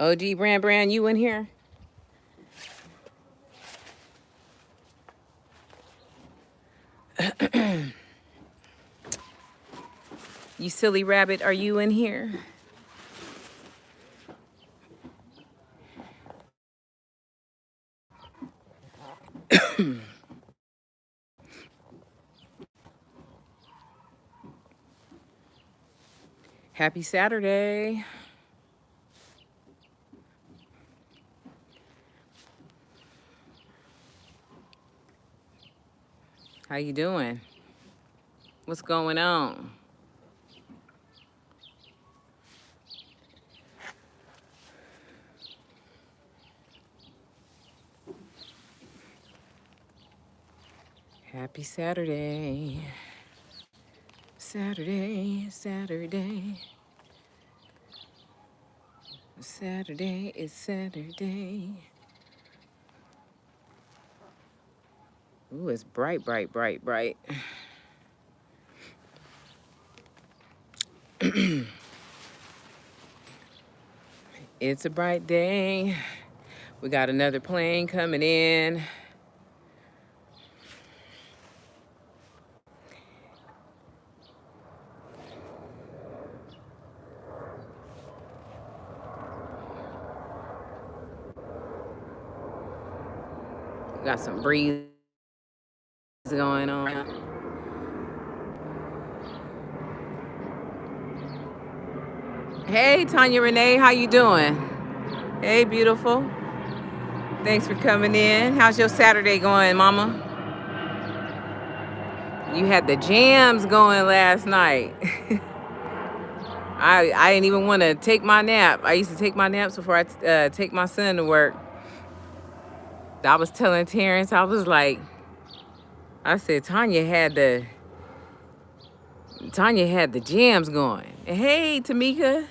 OG Brand, you in here? You silly rabbit, are you in here? Happy Saturday. How you doing? What's going on? Happy Saturday. Saturday. Saturday is Saturday. Ooh, it's bright. It's a bright day. We got another plane coming in. Got some breeze going on. Hey, Tanya Renee, how you doing? Hey, beautiful. Thanks for coming in. How's your Saturday going, mama? You had the jams going last night. I didn't even want to take my nap. I used to take my naps before I take my son to work. I was telling Terrence, I said Tanya had the jams going. Hey, Tamika.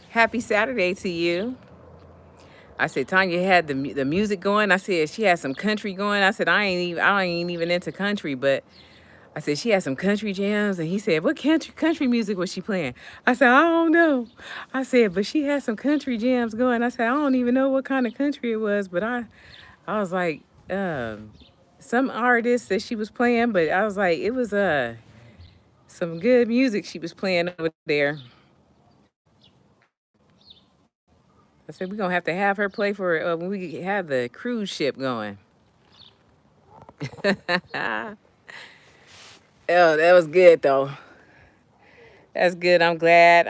Happy Saturday to you. I said Tanya had the music going. I said she had some country going. I said I ain't even into country, but I said she had some country jams. And he said, what country music was she playing? I said, I don't know. I said, but she had some country jams going. I said, I don't even know what kind of country it was, but I was like, some artist that she was playing, but I was like, it was some good music she was playing over there. I said, we're going to have her play for when we have the cruise ship going. Oh, that was good, though. That's good. I'm glad.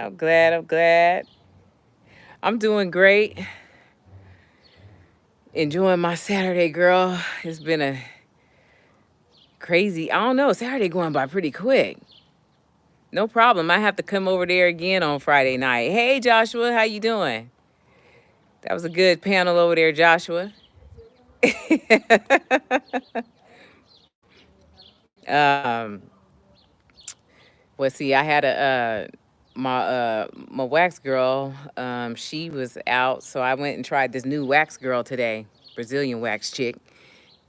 I'm doing great. Enjoying my Saturday, girl. It's been a crazy, I don't know, Saturday going by pretty quick. No problem. I have to come over there again on Friday night. Hey, Joshua, how you doing? That was a good panel over there, Joshua. um, well, see, I had my wax girl. She was out, so I went and tried this new wax girl today, Brazilian wax chick,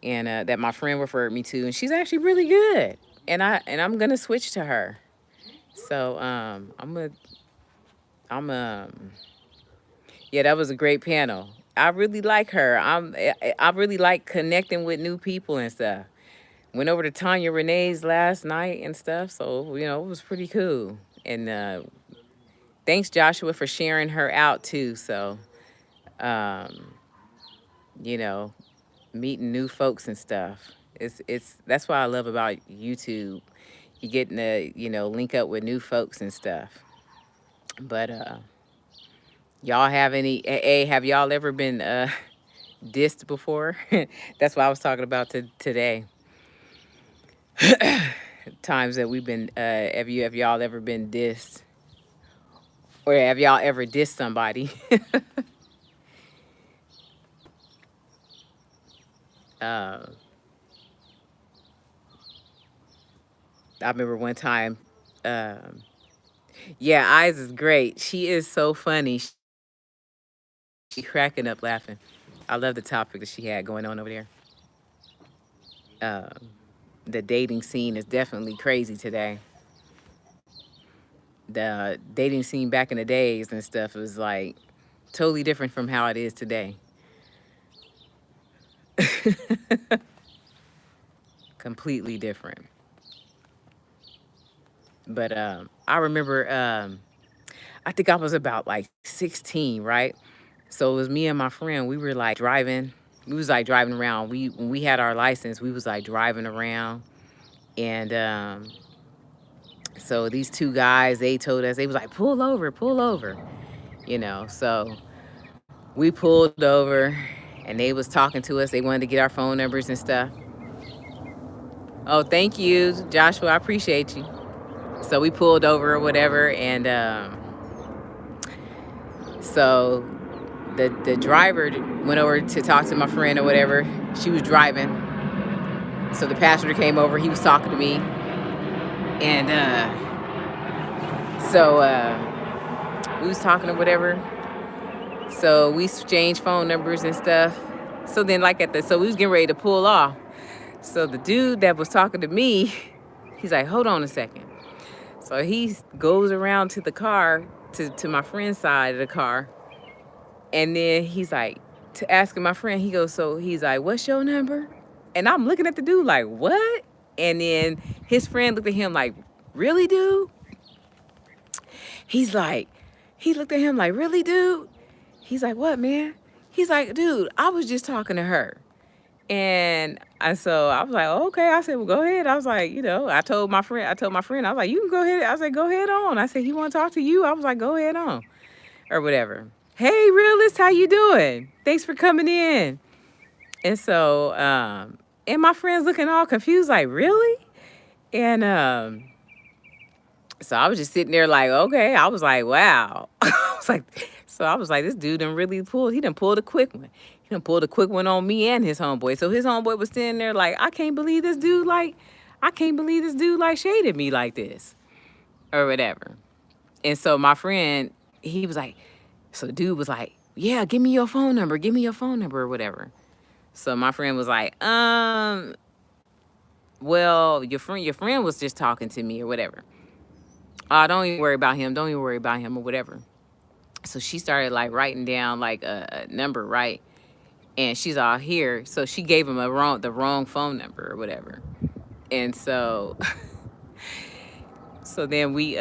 and that my friend referred me to, and she's actually really good. And I'm gonna switch to her. So yeah, that was a great panel. I really like her. I really like connecting with new people and stuff. Went over to Tanya Renee's last night and stuff, so it was pretty cool. And thanks Joshua for sharing her out too. So um, you know, meeting new folks and stuff. It's that's what I love about YouTube. You getting to, link up with new folks and stuff. But y'all have have y'all ever been dissed before? That's what I was talking about today. Times that we've been have y'all ever been dissed? Or have y'all ever dissed somebody? uh, I remember one time, um, yeah, Eyes is great. She is so funny. She cracking up laughing. I love the topic that she had going on over there. The dating scene is definitely crazy today. The dating scene back in the days and stuff was like, Totally different from how it is today. Completely different. But I remember, I think I was about like 16, right? So it was me and my friend. We were like driving. We was like driving around. When we had our license, we was like driving around, and so these two guys, they told us, they was like, pull over, you know. So we pulled over, and they was talking to us. They wanted to get our phone numbers and stuff. Oh, thank you, Joshua. I appreciate you. So we pulled over or whatever, and so the driver went over to talk to my friend or whatever. She was driving. So the passenger came over. He was talking to me, and so we was talking or whatever. So we exchanged phone numbers and stuff. So then, like so we was getting ready to pull off. So the dude that was talking to me, he's like, "Hold on a second." So he goes around to the car, to my friend's side of the car, and then he's like, to asking my friend, he goes, so he's like, "What's your number?" And I'm looking at the dude like, "What?" And then his friend looked at him like, "Really, dude?" He's like, he looked at him like, "Really, dude?" He's like, "What, man?" He's like, "Dude, I was just talking to her." And so I was like, oh, "Okay." I said, "Well, go ahead." I was like, I told my friend, I was like, "You can go ahead." I said, "Go ahead on." I said, "He want to talk to you." I was like, "Go ahead on," or whatever. "Hey, realist, how you doing? Thanks for coming in." And so, and my friend's looking all confused, like, "Really?" And so I was just sitting there like, okay. I was like, wow. I was like, so I was like, this dude done really pulled. He done pulled a quick one. He done pulled a quick one on me and his homeboy. So his homeboy was sitting there like, I can't believe this dude like shaded me like this or whatever. And so my friend, he was like, so the dude was like, "Yeah, give me your phone number. Give me your phone number," or whatever. So my friend was like, well, your friend was just talking to me or whatever. Don't even worry about him. Don't even worry about him or whatever. So she started like writing down like a number, right? And she's all here. So she gave him the wrong phone number or whatever. And so so then we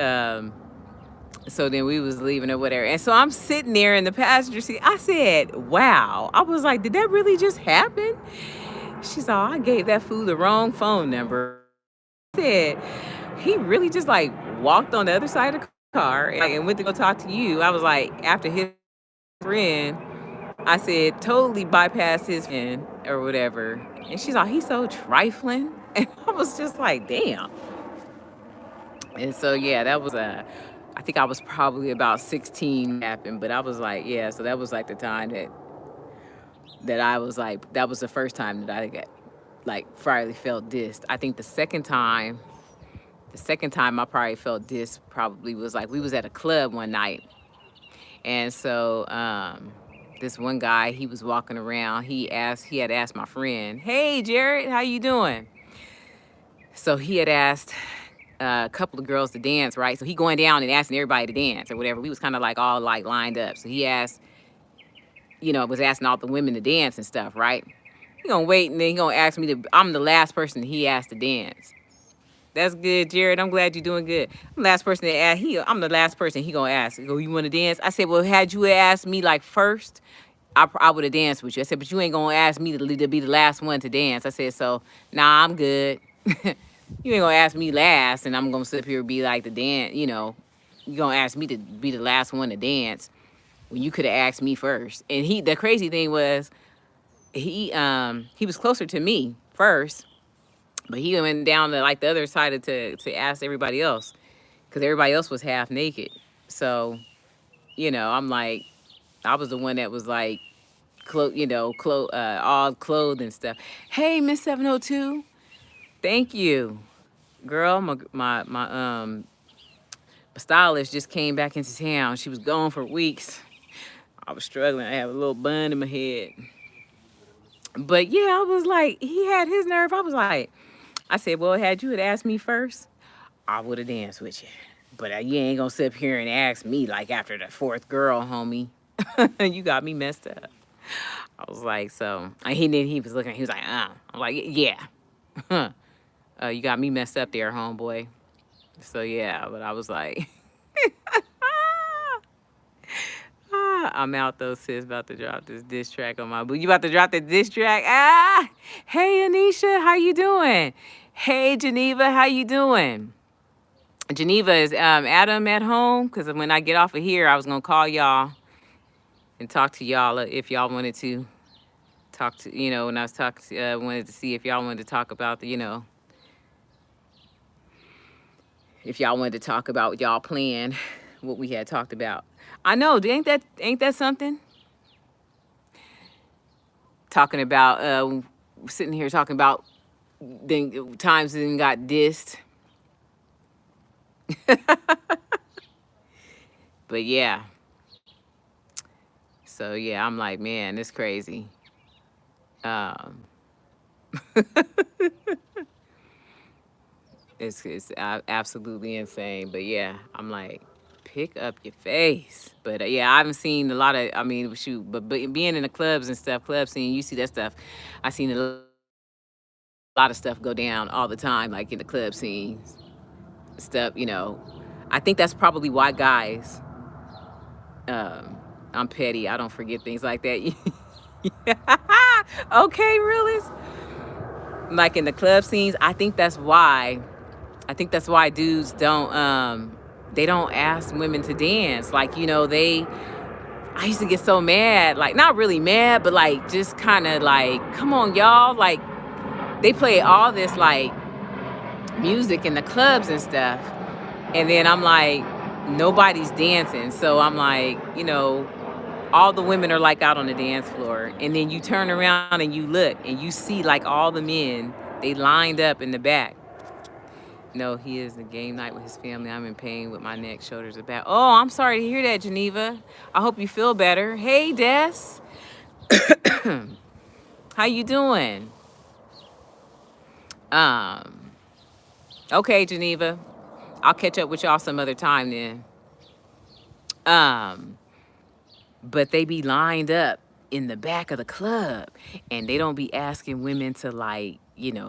was leaving or whatever. And so I'm sitting there in the passenger seat. I said, "Wow." I was like, "Did that really just happen?" She's all, "I gave that fool the wrong phone number." I said, "He really just like walked on the other side of the car and went to go talk to you." I was like, after his friend, I said, totally bypassed his friend or whatever. And she's like, "He's so trifling." And I was just like, damn. And so, yeah, that was I think I was probably about 16 happened, but I was like, yeah, so that was like the time that I was like, that was the first time that I got like finally felt dissed. I think the second time I probably felt dissed probably was like we was at a club one night. And so this one guy, he was walking around. He had asked my friend, "Hey, Jared, how you doing?" So he had asked a couple of girls to dance, right? So he going down and asking everybody to dance or whatever. We was kind of like all like lined up. So he asked, was asking all the women to dance and stuff, right? He gonna wait and then he gonna ask me to. I'm the last person he asked to dance. That's good, Jared. I'm glad you're doing good. I'm the last person to ask. I'm the last person he gonna ask. He go, "You want to dance?" I said, "Well, had you asked me like first, I would have danced with you." I said, "But you ain't gonna ask me to be the last one to dance." I said, "So nah, I'm good." You ain't gonna ask me last, and I'm gonna sit up here and be like the dance. You gonna ask me to be the last one to dance when you could have asked me first. And the crazy thing was, he was closer to me first, but he went down to like the other side to ask everybody else because everybody else was half naked. So I'm like, I was the one that was like, all clothed and stuff. Hey, Miss 702, thank you, girl. My stylist just came back into town. She was gone for weeks. I was struggling. I have a little bun in my head. But yeah, I was like, he had his nerve. I said, "Well, had you had asked me first, I would have danced with you. But you ain't gonna sit up here and ask me like after the fourth girl, homie." You got me messed up. I was like, so, and he was looking, he was like, I'm like, yeah. You got me messed up there, homeboy. So yeah, but I was like, I'm out though, sis. About to drop this diss track on my boo. You about to drop the diss track? Hey Anisha, how you doing? Hey Geneva, how you doing? Geneva, is Adam at home? Because when I get off of here, I was gonna call y'all and talk to y'all if y'all wanted to talk to, when I was talking to, wanted to see if y'all wanted to talk about the, if y'all wanted to talk about y'all plan, what we had talked about. I know, ain't that something? Talking about sitting here talking about then times then got dissed. But yeah. So yeah, I'm like, man, it's crazy. Um it's absolutely insane. But yeah, I'm like, pick up your face. But yeah, I haven't seen a lot of. I mean, shoot, but being in the clubs and stuff, club scene, you see that stuff. I seen a lot of stuff go down all the time, like in the club scenes stuff. I think that's probably why guys. Um, I'm petty. I don't forget things like that. Okay, realist. Like in the club scenes, I think that's why. I think that's why dudes don't. They don't ask women to dance. Like they. I used to get so mad, like not really mad, but like just kind of like, come on, y'all. Like they play all this like music in the clubs and stuff, and then I'm like, nobody's dancing. So I'm like, all the women are like out on the dance floor, and then you turn around and you look and you see like all the men, they lined up in the back. No, he is a game night with his family. I'm in pain with my neck, shoulders, and back. Oh, I'm sorry to hear that, Geneva. I hope you feel better. Hey, Des. How you doing? Um, okay, Geneva. I'll catch up with y'all some other time then. Um, but they be lined up in the back of the club and they don't be asking women to like,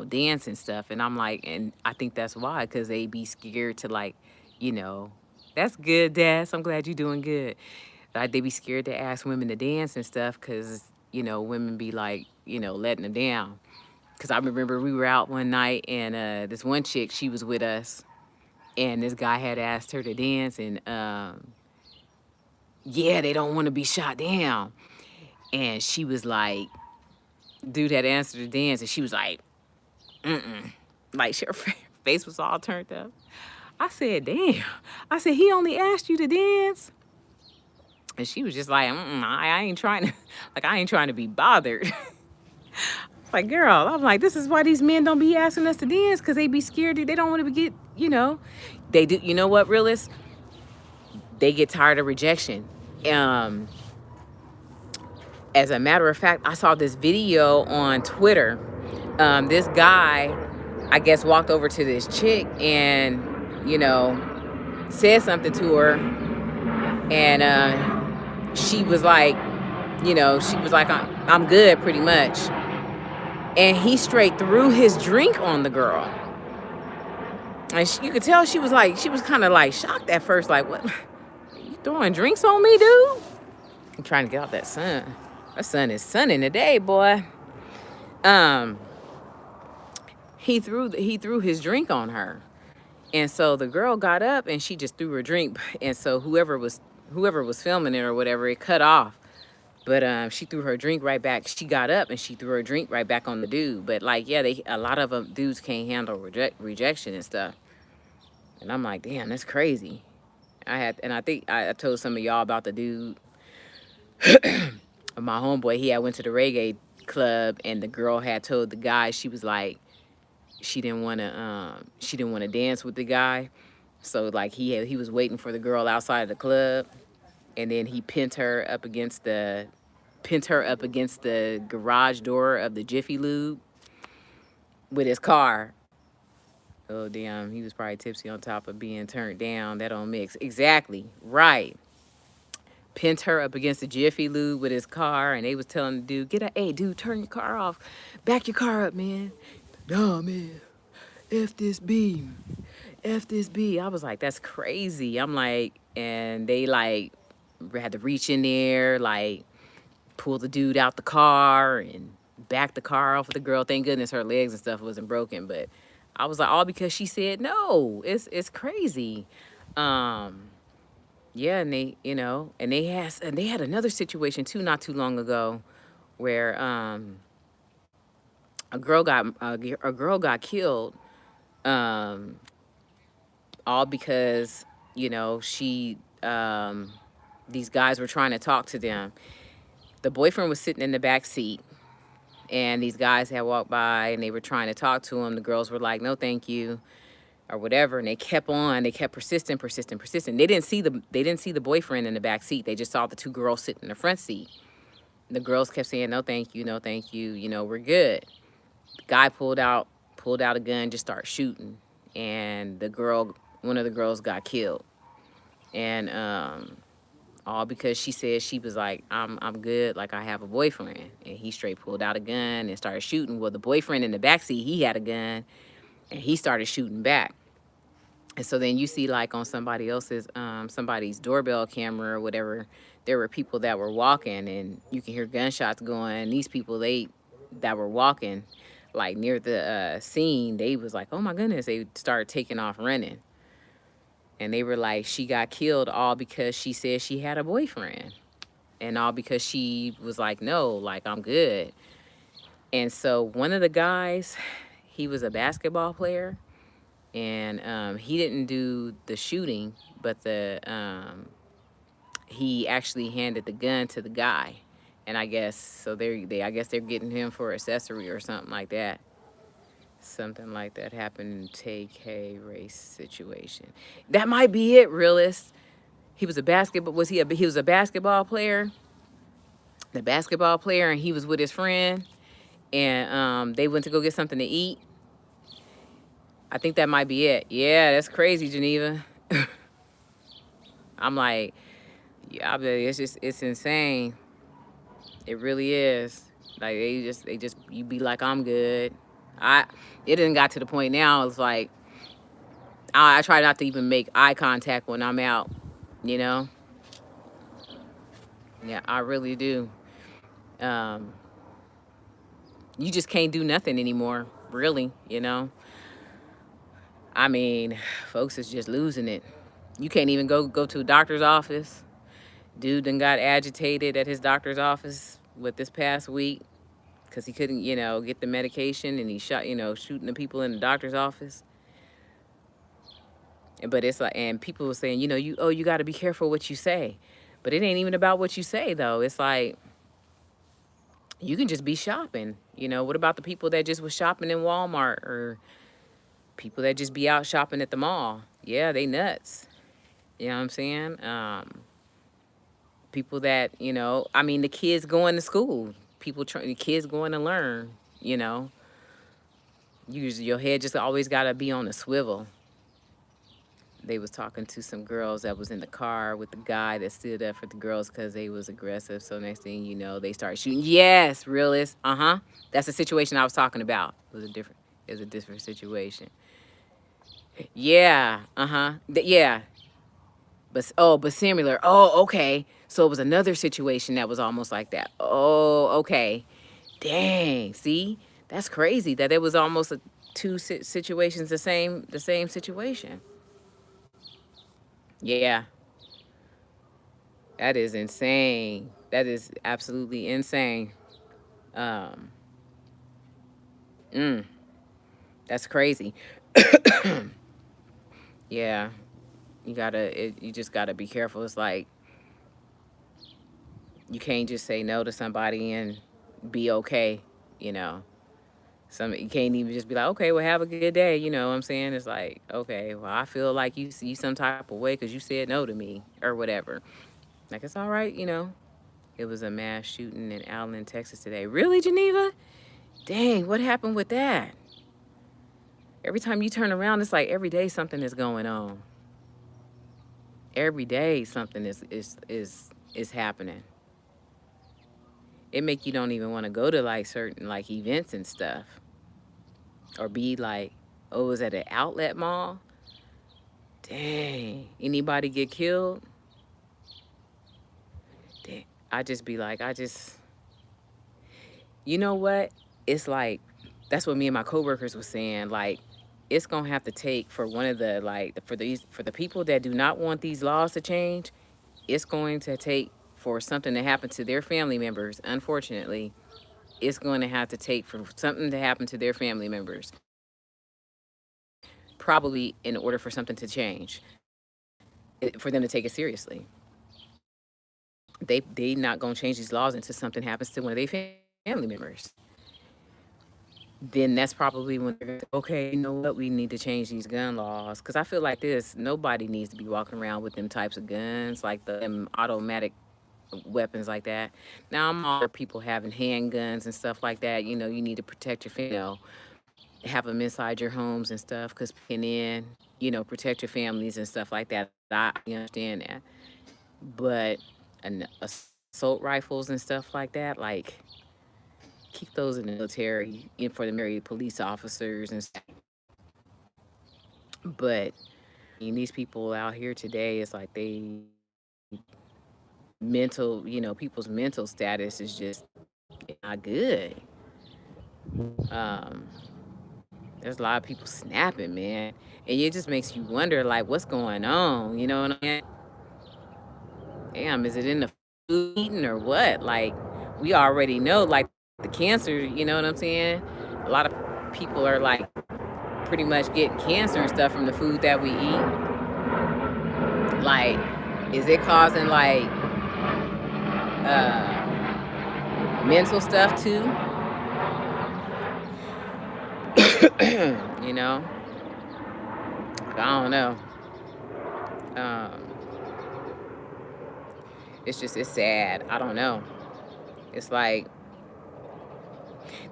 dance and stuff. And I'm like, and I think that's why, because they be scared to like, you know, that's good, Des. I'm glad you're doing good. Like they be scared to ask women to dance and stuff because, women be like, letting them down. Because I remember we were out one night and this one chick, she was with us and this guy had asked her to dance and yeah, they don't want to be shot down. And she was like, dude had answered to dance, and she was like, mm-mm. Like, her face was all turned up. I said, damn. I said, he only asked you to dance? And she was just like, I ain't trying to, like, I ain't trying to be bothered. Like, girl, I'm like, this is why these men don't be asking us to dance, because they be scared. They don't want to get, They do, you know what, realists? They get tired of rejection. As a matter of fact, I saw this video on Twitter. This guy, I guess, walked over to this chick and, said something to her. And she was like, I'm good, pretty much. And he straight threw his drink on the girl. And you could tell she was kind of like shocked at first, like, what? You throwing drinks on me, dude? I'm trying to get out that sun. That sun is sunning today, boy. He threw his drink on her. And so the girl got up and she just threw her drink. And so whoever was filming it or whatever, it cut off. But she threw her drink right back. She got up and she threw her drink right back on the dude. But like, yeah, a lot of them dudes can't handle rejection and stuff. And I'm like, damn, that's crazy. I think I told some of y'all about the dude, my homeboy. He had went to the reggae club and the girl had told the guy, she was like, she didn't want to dance with the guy. So like he was waiting for the girl outside of the club, and then he pinned her up against the garage door of the Jiffy Lube with his car. Oh damn, he was probably tipsy on top of being turned down. That don't mix. Exactly. Right. pinned her up against the Jiffy Lube with his car, and they was telling the dude, "Get a, hey dude, turn your car off, back your car up, man." Nah, man, F this B, F this B. I was like, that's crazy. I'm like, and they like had to reach in there, like pull the dude out the car and back the car off of the girl. Thank goodness her legs and stuff wasn't broken, but I was like, all because she said no. It's crazy. Um, yeah, and they, and they had another situation too, not too long ago, where a girl got killed, um, all because she these guys were trying to talk to them. The boyfriend was sitting in the back seat, and these guys had walked by and they were trying to talk to him. The girls were like, "No, thank you," or whatever, and they kept on. They kept persistent. They didn't see the boyfriend in the back seat. They just saw the two girls sitting in the front seat. The girls kept saying, "No, thank you, no, thank you. We're good." The guy pulled out a gun, just started shooting, and one of the girls got killed, and all because she said she was like, I'm good, like I have a boyfriend, and he straight pulled out a gun and started shooting. Well, the boyfriend in the backseat, he had a gun, and he started shooting back. And so then you see like on somebody's doorbell camera or whatever, there were people that were walking, and you can hear gunshots going. And these people that were walking like near the scene, they was like, oh my goodness, they started taking off running. And they were like, she got killed all because she said she had a boyfriend. And all because she was like, no, like I'm good. And so one of the guys, he was a basketball player, and he didn't do the shooting, but he actually handed the gun to the guy. And I guess so I guess they're getting him for accessory or something like that. Something like that happened in TK race situation. That might be it, realist. He was a basketball player. The basketball player, and he was with his friend, and they went to go get something to eat. I think that might be it. Yeah, that's crazy, Geneva. I'm like, yeah, it's insane. It really is. Like they just you be like, I'm good. It didn't got to the point now. It's like I try not to even make eye contact when I'm out. You know? Yeah, I really do. Um, you just can't do nothing anymore, really. I mean, folks is just losing it. You can't even go to a doctor's office. Dude done got agitated at his doctor's office with this past week because he couldn't, get the medication, and he shot, shooting the people in the doctor's office. But it's like, and people were saying, you got to be careful what you say. But it ain't even about what you say, though. It's like, you can just be shopping. What about the people that just was shopping in Walmart, or people that just be out shopping at the mall? Yeah, they nuts. You know what I'm saying? People that, I mean, the kids going to school, the kids going to learn, your head just always got to be on a swivel. They was talking to some girls that was in the car with the guy that stood up for the girls because they was aggressive. So next thing you know, they start shooting. Yes, realist. That's the situation I was talking about. It was a different situation. Yeah. Yeah. But similar. Oh, okay. So it was another situation that was almost like that. Oh, okay. Dang. See, that's crazy that it was almost two situations, the same situation. Yeah, that is insane. That is absolutely insane. Um, mm, that's crazy. Yeah, you just gotta be careful. It's like you can't just say no to somebody and be okay. You know, you can't even just be like, okay, well, have a good day. You know what I'm saying? It's like, okay, well, I feel like you see some type of way because you said no to me or whatever. Like, it's all right. It was a mass shooting in Allen, Texas today. Really, Geneva? Dang, what happened with that? Every time you turn around, it's like every day something is going on. Every day something is is happening. It make you don't even want to go to like certain like events and stuff, or be like, oh, is at an outlet mall? Dang, anybody get killed? Dang. I just be like, you know what? It's like, that's what me and my coworkers was saying. Like, it's gonna have to take for one of the like for the people that do not want these laws to change. It's going to take for something to happen to their family members. Unfortunately, it's going to have to take for something to happen to their family members, probably in order for something to change, for them to take it seriously. They not gonna change these laws until something happens to one of their family members. Then that's probably when they're gonna say, okay, you know what, we need to change these gun laws. Because I feel like this, nobody needs to be walking around with them types of guns, like the automatic weapons like that. Now I'm all for people having handguns and stuff like that. You know, you need to protect your family, have them inside your homes and stuff, because protect your families and stuff like that. I understand that, but assault rifles and stuff like that, like, keep those in the military and for the military police officers and stuff. But these people out here today, it's like people's mental status is just not good. Um, there's a lot of people snapping, man. And it just makes you wonder, like, what's going on? You know what I mean? Damn, is it in the food eating or what? Like, we already know, like, the cancer, you know what I'm saying? A lot of people are, like, pretty much getting cancer and stuff from the food that we eat. Like, is it causing, like, mental stuff too? You know? I don't know. Um, it's sad. I don't know. It's like,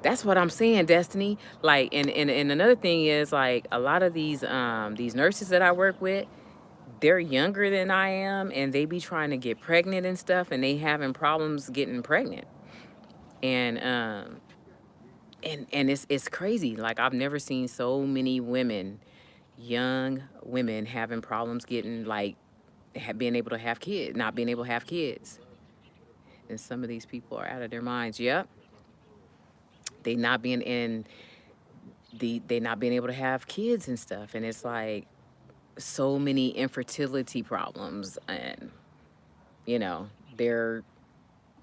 that's what I'm saying, Destiny. Like, and another thing is, like, a lot of these nurses that I work with, they're younger than I am, and they be trying to get pregnant and stuff, and they having problems getting pregnant. And it's crazy. Like, I've never seen so many women, young women, having problems getting, like, being able to have kids, not being able to have kids. And some of these people are out of their minds. Yep, they not being in they not being able to have kids and stuff. And it's like, so many infertility problems, and they're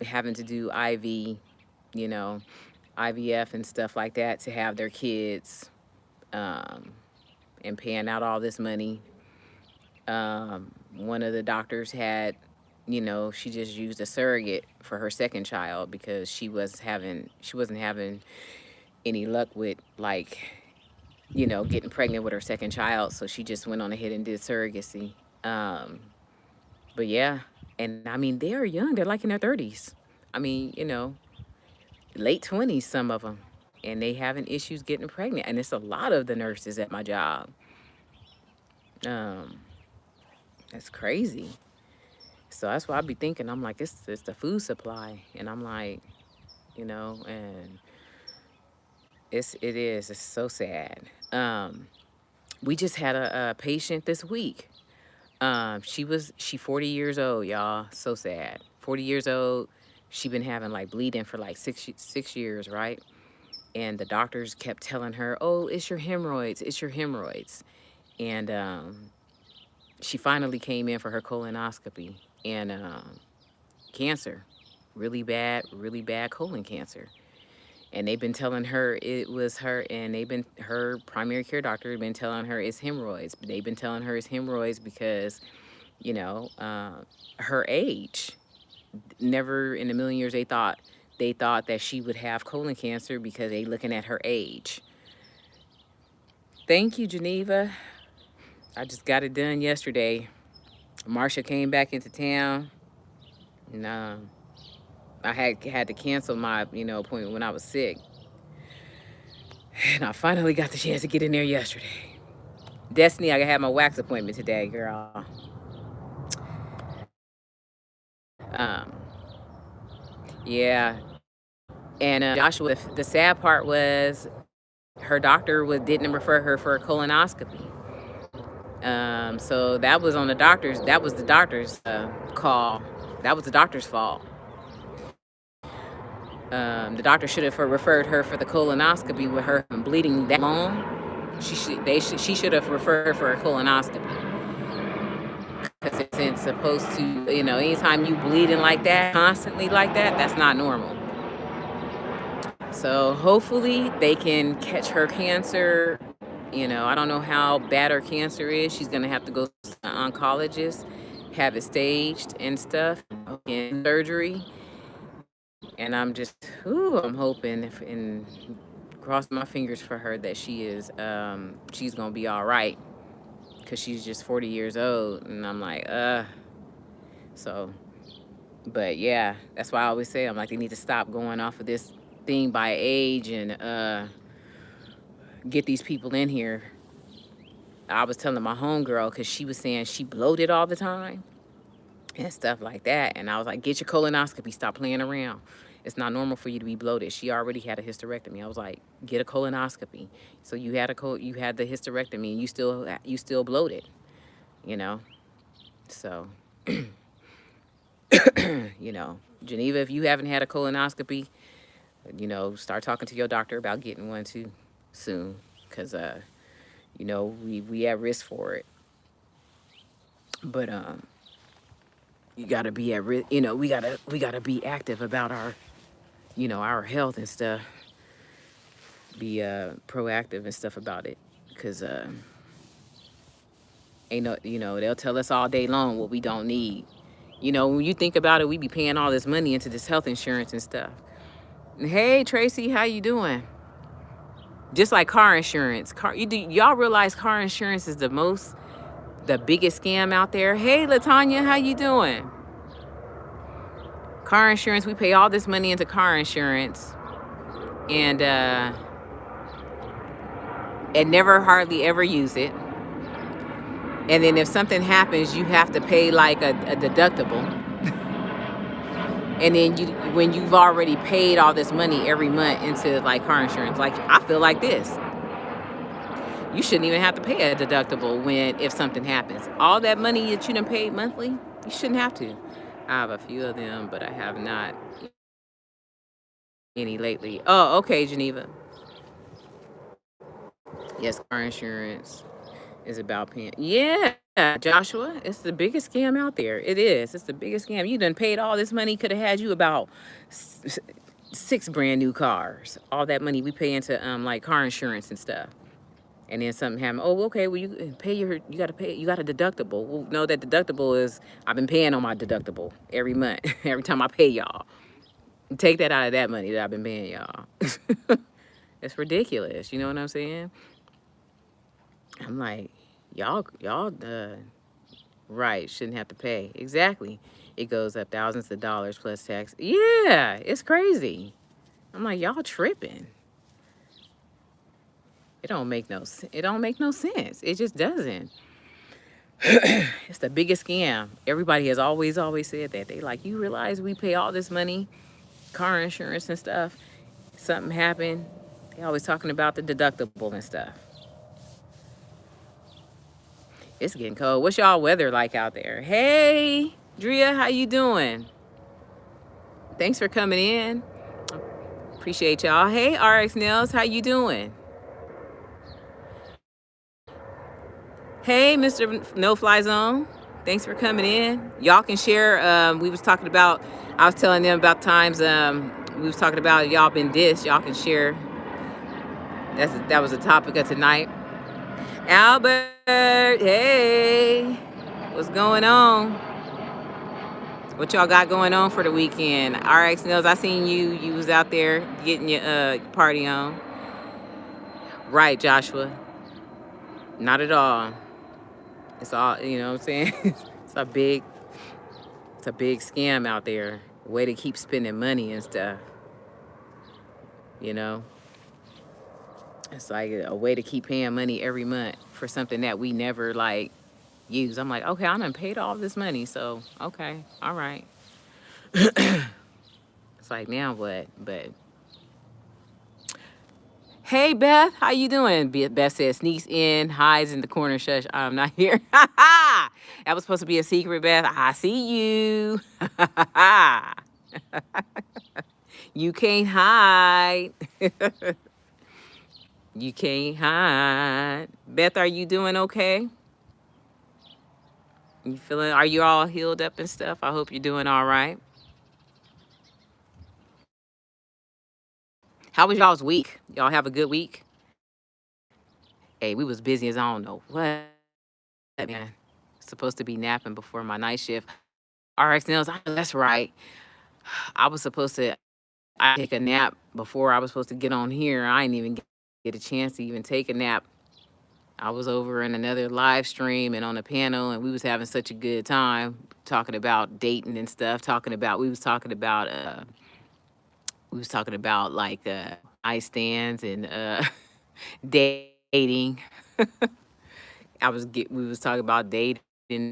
having to do you know, IVF and stuff like that to have their kids, um, and paying out all this money. One of the doctors had, she just used a surrogate for her second child because she wasn't having any luck with, like, getting pregnant with her second child. So she just went on ahead and did surrogacy. Um, but yeah, and I mean, they're young. They're like in their 30s. I mean, late 20s, some of them. And they having issues getting pregnant. And it's a lot of the nurses at my job. Um, that's crazy. So that's why I be thinking. I'm like, it's the food supply. And I'm like, and it's so sad. We just had a patient this week. She 40 years old, y'all. So sad. 40 years old. She been having like bleeding for like 6 years, right? And the doctors kept telling her, "Oh, it's your hemorrhoids. It's your hemorrhoids." And she finally came in for her colonoscopy, and cancer, really bad colon cancer. And they've been telling her it was her, and her primary care doctor had been telling her it's hemorrhoids. They've been telling her it's hemorrhoids because, you know, uh, her age. Never in a million years they thought that she would have colon cancer because they looking at her age. Thank you, Geneva. I just got it done yesterday. Marsha came back into town, and I had to cancel my appointment when I was sick, and I finally got the chance to get in there yesterday. Destiny, I had my wax appointment today, girl. Yeah. And Joshua, the sad part was her doctor didn't refer her for a colonoscopy. So that was on the doctor's. That was the doctor's call. That was the doctor's fault. The doctor should have referred her for the colonoscopy with her bleeding that long. She should have referred for a colonoscopy because it isn't supposed to. Anytime you bleeding like that constantly like that, that's not normal. So hopefully they can catch her cancer. I don't know how bad her cancer is. She's gonna have to go to an oncologist, have it staged and stuff, and surgery. And I'm just, I'm hoping and cross my fingers for her that she's gonna be all right, because she's just 40 years old, and I'm like, so. But yeah, that's why I always say, I'm like, they need to stop going off of this thing by age and get these people in here. I was telling my homegirl, because she was saying she bloated all the time and stuff like that. And I was like, get your colonoscopy. Stop playing around. It's not normal for you to be bloated. She already had a hysterectomy. I was like, get a colonoscopy. So you had the hysterectomy, and you still bloated, you know. So, Geneva, if you haven't had a colonoscopy, start talking to your doctor about getting one too soon, because we at risk for it. But you gotta be at risk. We gotta be active about our health and stuff. Be proactive and stuff about it, because they'll tell us all day long what we don't need. When you think about it, we be paying all this money into this health insurance and stuff. Hey Tracy, how you doing? Just like car insurance. Y'all realize car insurance is the biggest scam out there? Hey Latanya, how you doing? Car insurance, we pay all this money into car insurance, and never hardly ever use it. And then if something happens, you have to pay like a deductible. And then when you've already paid all this money every month into like car insurance, like I feel like this, you shouldn't even have to pay a deductible if something happens. All that money that you done paid monthly, you shouldn't have to. I have a few of them, but I have not any lately. Oh, okay, Geneva. Yes, car insurance is about paying. Yeah, Joshua, it's the biggest scam out there. It is. It's the biggest scam. You done paid all this money, could have had you about 6 brand new cars. All that money we pay into like car insurance and stuff. And then something happened. Oh, okay. Well, you got to pay. You got a deductible. Well, no, that deductible is, I've been paying on my deductible every month, every time I pay y'all. Take that out of that money that I've been paying y'all. It's ridiculous. You know what I'm saying? I'm like, y'all, right, shouldn't have to pay. Exactly. It goes up thousands of dollars plus tax. Yeah, it's crazy. I'm like, y'all tripping. It don't make no sense. It just doesn't. It's the biggest scam. Everybody has always said that. They like, you realize we pay all this money, car insurance and stuff. Something happened. They always talking about the deductible and stuff. It's getting cold. What's y'all weather like out there? Hey, Drea, how you doing? Thanks for coming in. Appreciate y'all. Hey, RX Nails, how you doing? Hey, Mr. No Fly Zone. Thanks for coming in. Y'all can share. We was talking about, I was telling them about times we was talking about y'all been dissed. Y'all can share. That was the topic of tonight. Albert, hey, what's going on? What y'all got going on for the weekend? RX Nails, I seen you was out there getting your party on. Right, Joshua. Not at all. It's all, you know what I'm saying? It's a big scam out there. A way to keep spending money and stuff. It's like a way to keep paying money every month for something that we never like use. I'm like, okay, I done paid all this money, so okay, all right. It's like, now what? But hey, Beth, how you doing? Beth says, sneaks in, hides in the corner. Shush, I'm not here. That was supposed to be a secret, Beth. I see you. You can't hide. You can't hide. Beth, are you doing okay? You feeling, are you all healed up and stuff? I hope you're doing all right. How was y'all's week? Y'all have a good week? Hey, we was busy as I don't know what, man. Supposed to be napping before my night shift. RX Nails, I know that's right. I was supposed to I take a nap before I was supposed to get on here. I didn't even get a chance to even take a nap. I was over in another live stream and on a panel, and we was having such a good time talking about dating and stuff. We was talking about like eye stands and dating. We was talking about dating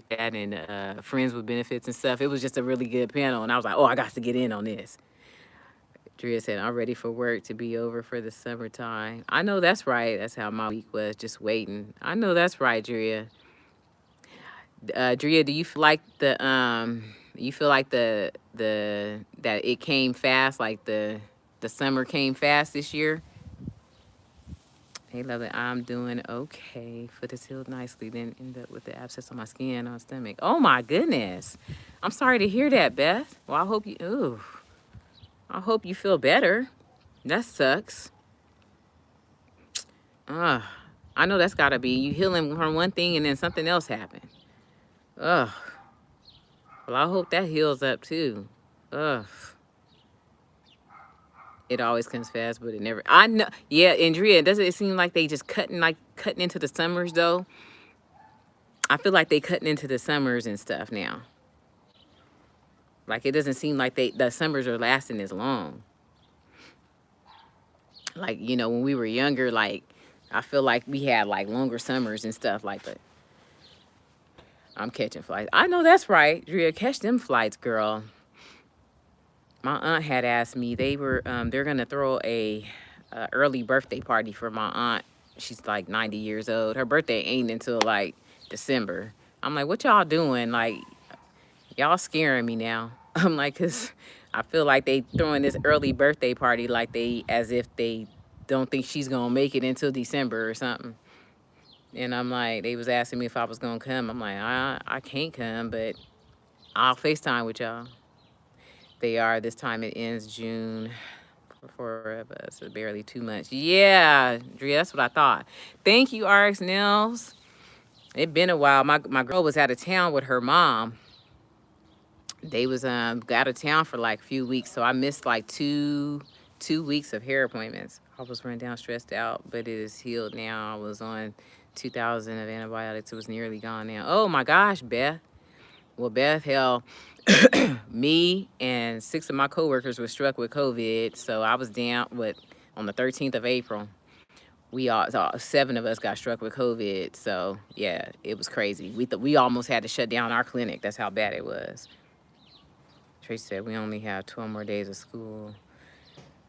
that and friends with benefits and stuff. It was just a really good panel, and I was like, oh, I got to get in on this. Drea said, I'm ready for work to be over for the summertime. I know that's right. That's how my week was, just waiting. I know that's right, Drea. Drea, do you feel like that it came fast, like the summer came fast this year? Hey, love it. I'm doing okay. Foot is healed nicely. Then end up with the abscess on my skin on stomach. Oh my goodness. I'm sorry to hear that, Beth. Well, I hope you feel better. That sucks. I know that's gotta be you healing from one thing and then something else happened. Ugh. Well, I hope that heals up too. Ugh. It always comes fast, but it never. I know. Yeah, Andrea, doesn't it seem like they just cutting into the summers though? I feel like they cutting into the summers and stuff now. Like it doesn't seem like the summers are lasting as long. Like, when we were younger, like I feel like we had like longer summers and stuff like that. I'm catching flights. I know that's right, Drea. Catch them flights, girl. My aunt had asked me. They're gonna throw a early birthday party for my aunt. She's like 90 years old. Her birthday ain't until like December. I'm like, what y'all doing? Like, y'all scaring me now. I'm like, cause I feel like they throwing this early birthday party like as if they don't think she's gonna make it until December or something. And I'm like, they was asking me if I was gonna come. I'm like, I can't come, but I'll FaceTime with y'all. They are. This time it ends June. For 4 of us, so barely 2 months. Yeah, Drea, that's what I thought. Thank you, RX Nails. It been a while. My girl was out of town with her mom. They was out of town for like a few weeks, so I missed like two weeks of hair appointments. I was run down, stressed out, but it is healed now. I was on 2,000 of antibiotics. It was nearly gone now. Oh my gosh, Beth. Well, Beth, hell, me and 6 of my coworkers were struck with COVID. So I was down on the 13th of April. We 7 of us got struck with COVID. So yeah, it was crazy. We almost had to shut down our clinic. That's how bad it was. Tracy said we only have 12 more days of school.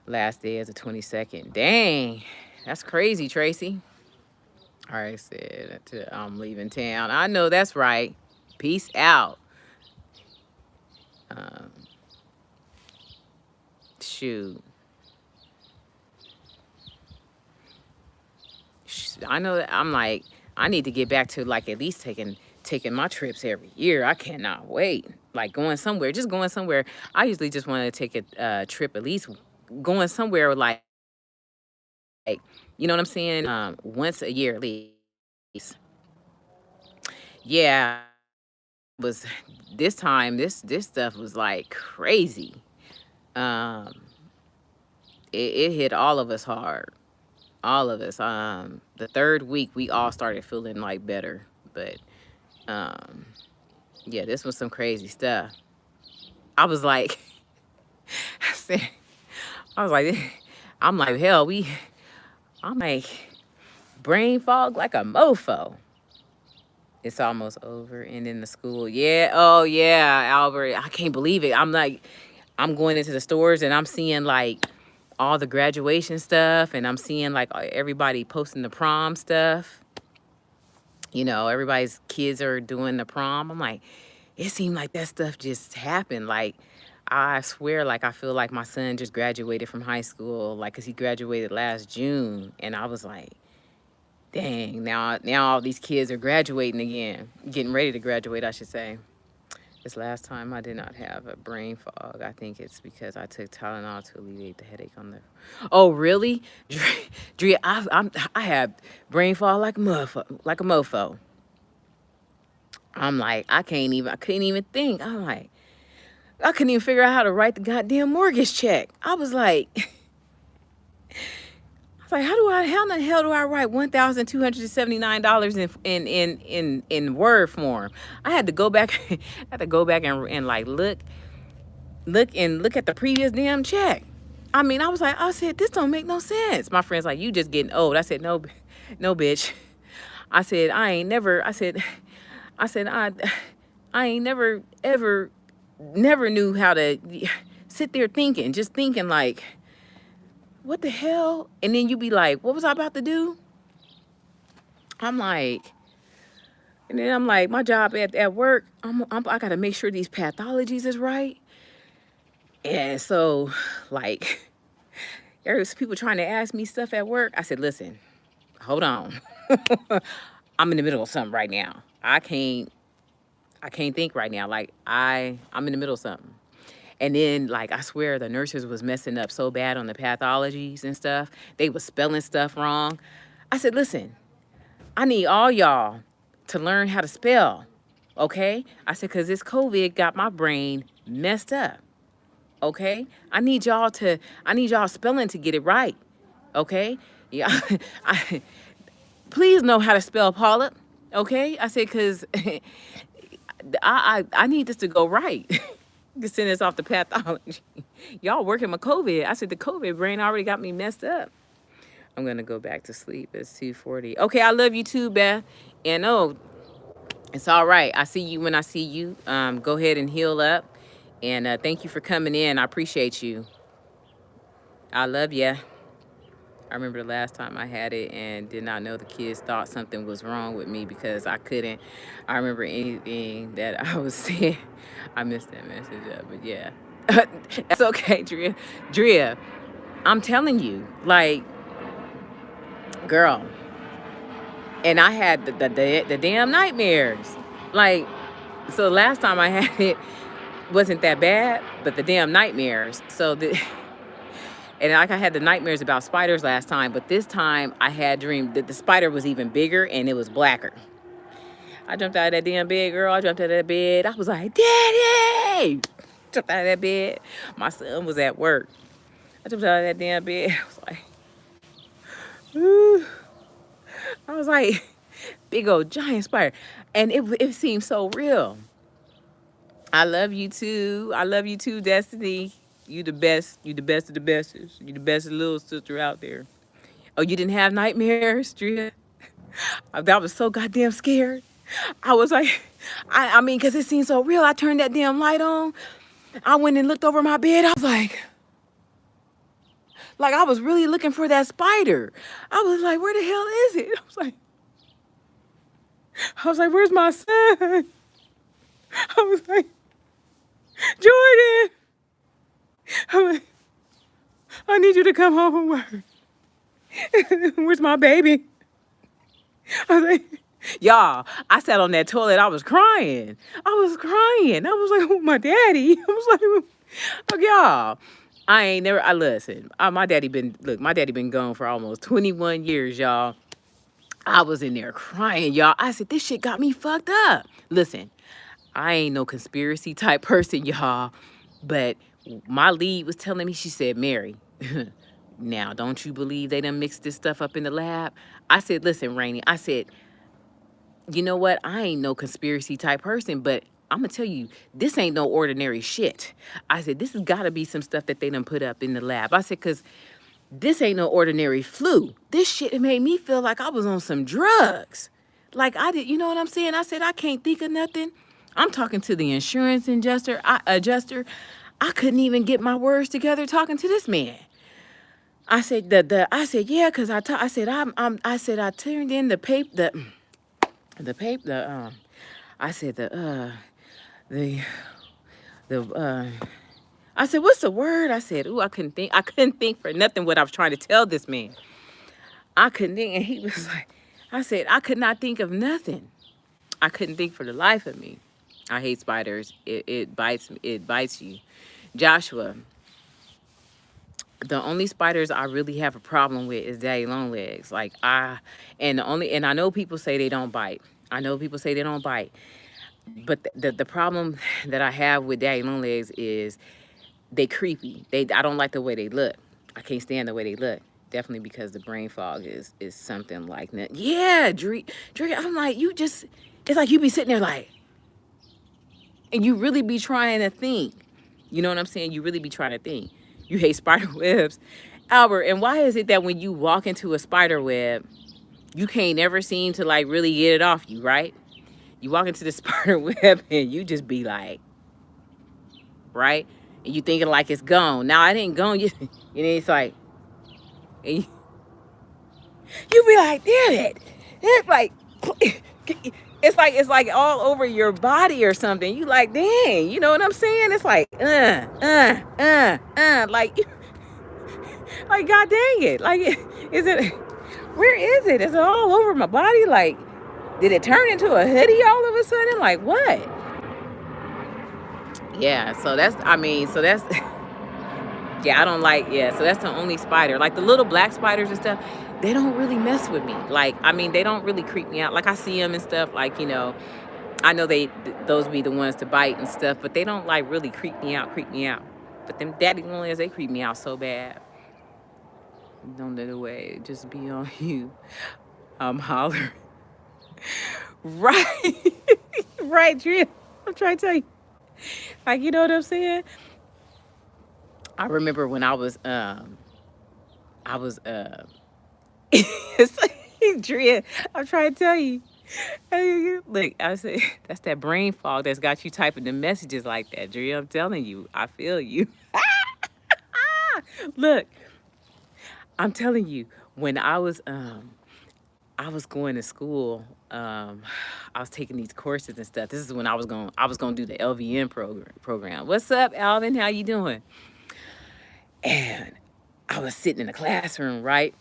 Last day is the 22nd. Dang, that's crazy, Tracy. All right, said I'm leaving town. I know that's right. Peace out. Shoot. I know that I'm like, I need to get back to like at least taking my trips every year. I cannot wait. Like going somewhere, just going somewhere. I usually just want to take a trip, at least going somewhere like, you know what I'm saying? Once a year at least. Yeah. Was this time, this stuff was like crazy. It hit all of us hard. All of us. The 3rd week we all started feeling like better. But yeah, this was some crazy stuff. I was like, I'm like, hell, I'm like, brain fog like a mofo. It's almost over. And in the school. Yeah. Oh yeah, Albert. I can't believe it. I'm like, I'm going into the stores and I'm seeing like all the graduation stuff, and I'm seeing like everybody posting the prom stuff. You know, everybody's kids are doing the prom. I'm like, it seemed like that stuff just happened. Like, I swear, like, I feel like my son just graduated from high school, like, because he graduated last June. And I was like, dang, now all these kids are graduating again, getting ready to graduate, I should say. This last time I did not have a brain fog. I think it's because I took Tylenol to alleviate the headache on the. Oh, really? Drea, I have brain fog like a mofo. I'm like, I couldn't even think. I'm like, I couldn't even figure out how to write the goddamn mortgage check. I was like, how in the hell do I write $1,279 in Word form? I had to go back, and like look at the previous damn check. I mean, I said, this don't make no sense. My friend's like, you just getting old. I said, no, bitch. I said, I ain't never ever never knew how to sit there just thinking like, what the hell? And then you be like, what was I about to do? I'm like, my job at work, I got to make sure these pathologies is right. And so, like, there was people trying to ask me stuff at work. I said, listen, hold on. I'm in the middle of something right now. I can't think right now. Like, I'm in the middle of something. And then, like, I swear the nurses was messing up so bad on the pathologies and stuff. They was spelling stuff wrong. I said, listen, I need all y'all to learn how to spell, okay? I said, because this COVID got my brain messed up, okay? I need y'all spelling to get it right, okay? Yeah, please know how to spell Paula, okay? I said, because I need this to go right. You send this off to pathology. Y'all working my COVID. I said, the COVID brain already got me messed up. I'm going to go back to sleep. It's 2:40. Okay, I love you too, Beth. And oh, it's all right. I see you when I see you. Go ahead and heal up. And thank you for coming in. I appreciate you. I love ya. I remember the last time I had it and did not know the kids thought something was wrong with me because I couldn't. I remember anything that I was saying. I missed that message up, but yeah. That's okay, Drea, I'm telling you, like, girl. And I had the damn nightmares. Like, so last time I had it wasn't that bad, but the damn nightmares. And like I had the nightmares about spiders last time, but this time I had dreamed that the spider was even bigger and it was blacker. I jumped out of that damn bed, girl. I jumped out of that bed. I was like, Daddy! Jumped out of that bed. My son was at work. I jumped out of that damn bed. I was like, ooh. I was like, big old giant spider. And it seemed so real. I love you too. I love you too, Destiny. You the best. You the best of the bestest. You the best little sister out there. Oh, you didn't have nightmares, Drea? I was so goddamn scared. I was like, I mean, because it seemed so real. I turned that damn light on. I went and looked over my bed. I was like I was really looking for that spider. I was like, where the hell is it? I was like, where's my son? I was like, Jordan. I'm like, I need you to come home from work. Where's my baby? I was like, y'all, I sat on that toilet. I was crying. I was like, oh, my daddy. I was like, y'all, listen, my daddy been gone for almost 21 years, y'all. I was in there crying, y'all. I said, this shit got me fucked up. Listen, I ain't no conspiracy type person, y'all, but my lead was telling me, she said, Mary, now, don't you believe they done mixed this stuff up in the lab? I said, listen, Rainey, I said, you know what? I ain't no conspiracy type person, but I'm going to tell you, this ain't no ordinary shit. I said, this has got to be some stuff that they done put up in the lab. I said, because this ain't no ordinary flu. This shit made me feel like I was on some drugs. Like you know what I'm saying? I said, I can't think of nothing. I'm talking to the insurance adjuster. I couldn't even get my words together talking to this man. I said I said, yeah, cause I said I said I turned in the paper the paper I said the I said, what's the word? I said, ooh, I couldn't think for nothing what I was trying to tell this man. I couldn't think, and he was like, I said, I could not think of nothing. I couldn't think for the life of me. I hate spiders. It bites you. Joshua, the only spiders I really have a problem with is daddy long legs. And I know people say they don't bite. I know people say they don't bite. But the problem that I have with daddy long legs is they creepy. I don't like the way they look. I can't stand the way they look. Definitely because the brain fog is something like that. Yeah, Dree, I'm like, it's like you be sitting there like, and you really be trying to think. You know what I'm saying? You really be trying to think. You hate spider webs. Albert, and why is it that when you walk into a spider web, you can't never seem to like really get it off you, right? You walk into the spider web and you just be like, right? And you thinking like it's gone. Now it ain't gone. And it's like, and you be like, damn it. It's like, it's like all over your body or something. You like, dang, you know what I'm saying? It's like, like, like, God dang it. Like, is it, where is it? Is it all over my body? Like, did it turn into a hoodie all of a sudden? Like, what? Yeah, so that's, yeah, I don't like, yeah, so that's the only spider. Like, the little black spiders and stuff, they don't really mess with me. Like, they don't really creep me out. Like, I see them and stuff, like, you know, I know those be the ones to bite and stuff, but they don't, like, really creep me out. But them daddy long legs, they creep me out so bad. Don't let it away, just be on you. I'm hollering. Right. Right, Drea. I'm trying to tell you. Like, you know what I'm saying? I remember when I was it's like, Drea, I'm trying to tell you. Look, I said, that's that brain fog that's got you typing the messages like that, Drea. I'm telling you, I feel you. Look, I'm telling you, when I was going to school, I was taking these courses and stuff. This is when I was going to do the LVN program. What's up, Alvin? How you doing? And I was sitting in the classroom, right?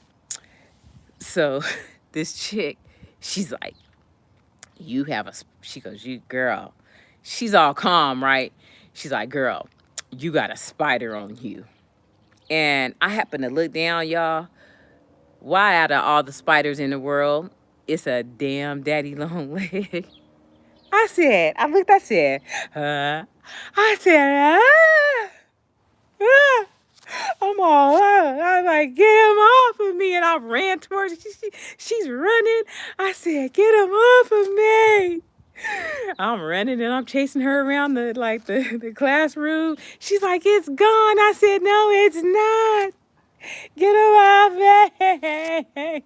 So this chick, she's like, she goes, you girl, she's all calm, right? She's like, girl, you got a spider on you. And I happened to look down, y'all. Why out of all the spiders in the world, it's a damn daddy long leg. I said, I said, I'm like, get him off of me. And I ran towards her. She's running. I said, get him off of me. I'm running and I'm chasing her around the classroom. She's like, it's gone. I said, no, it's not. Get him off me.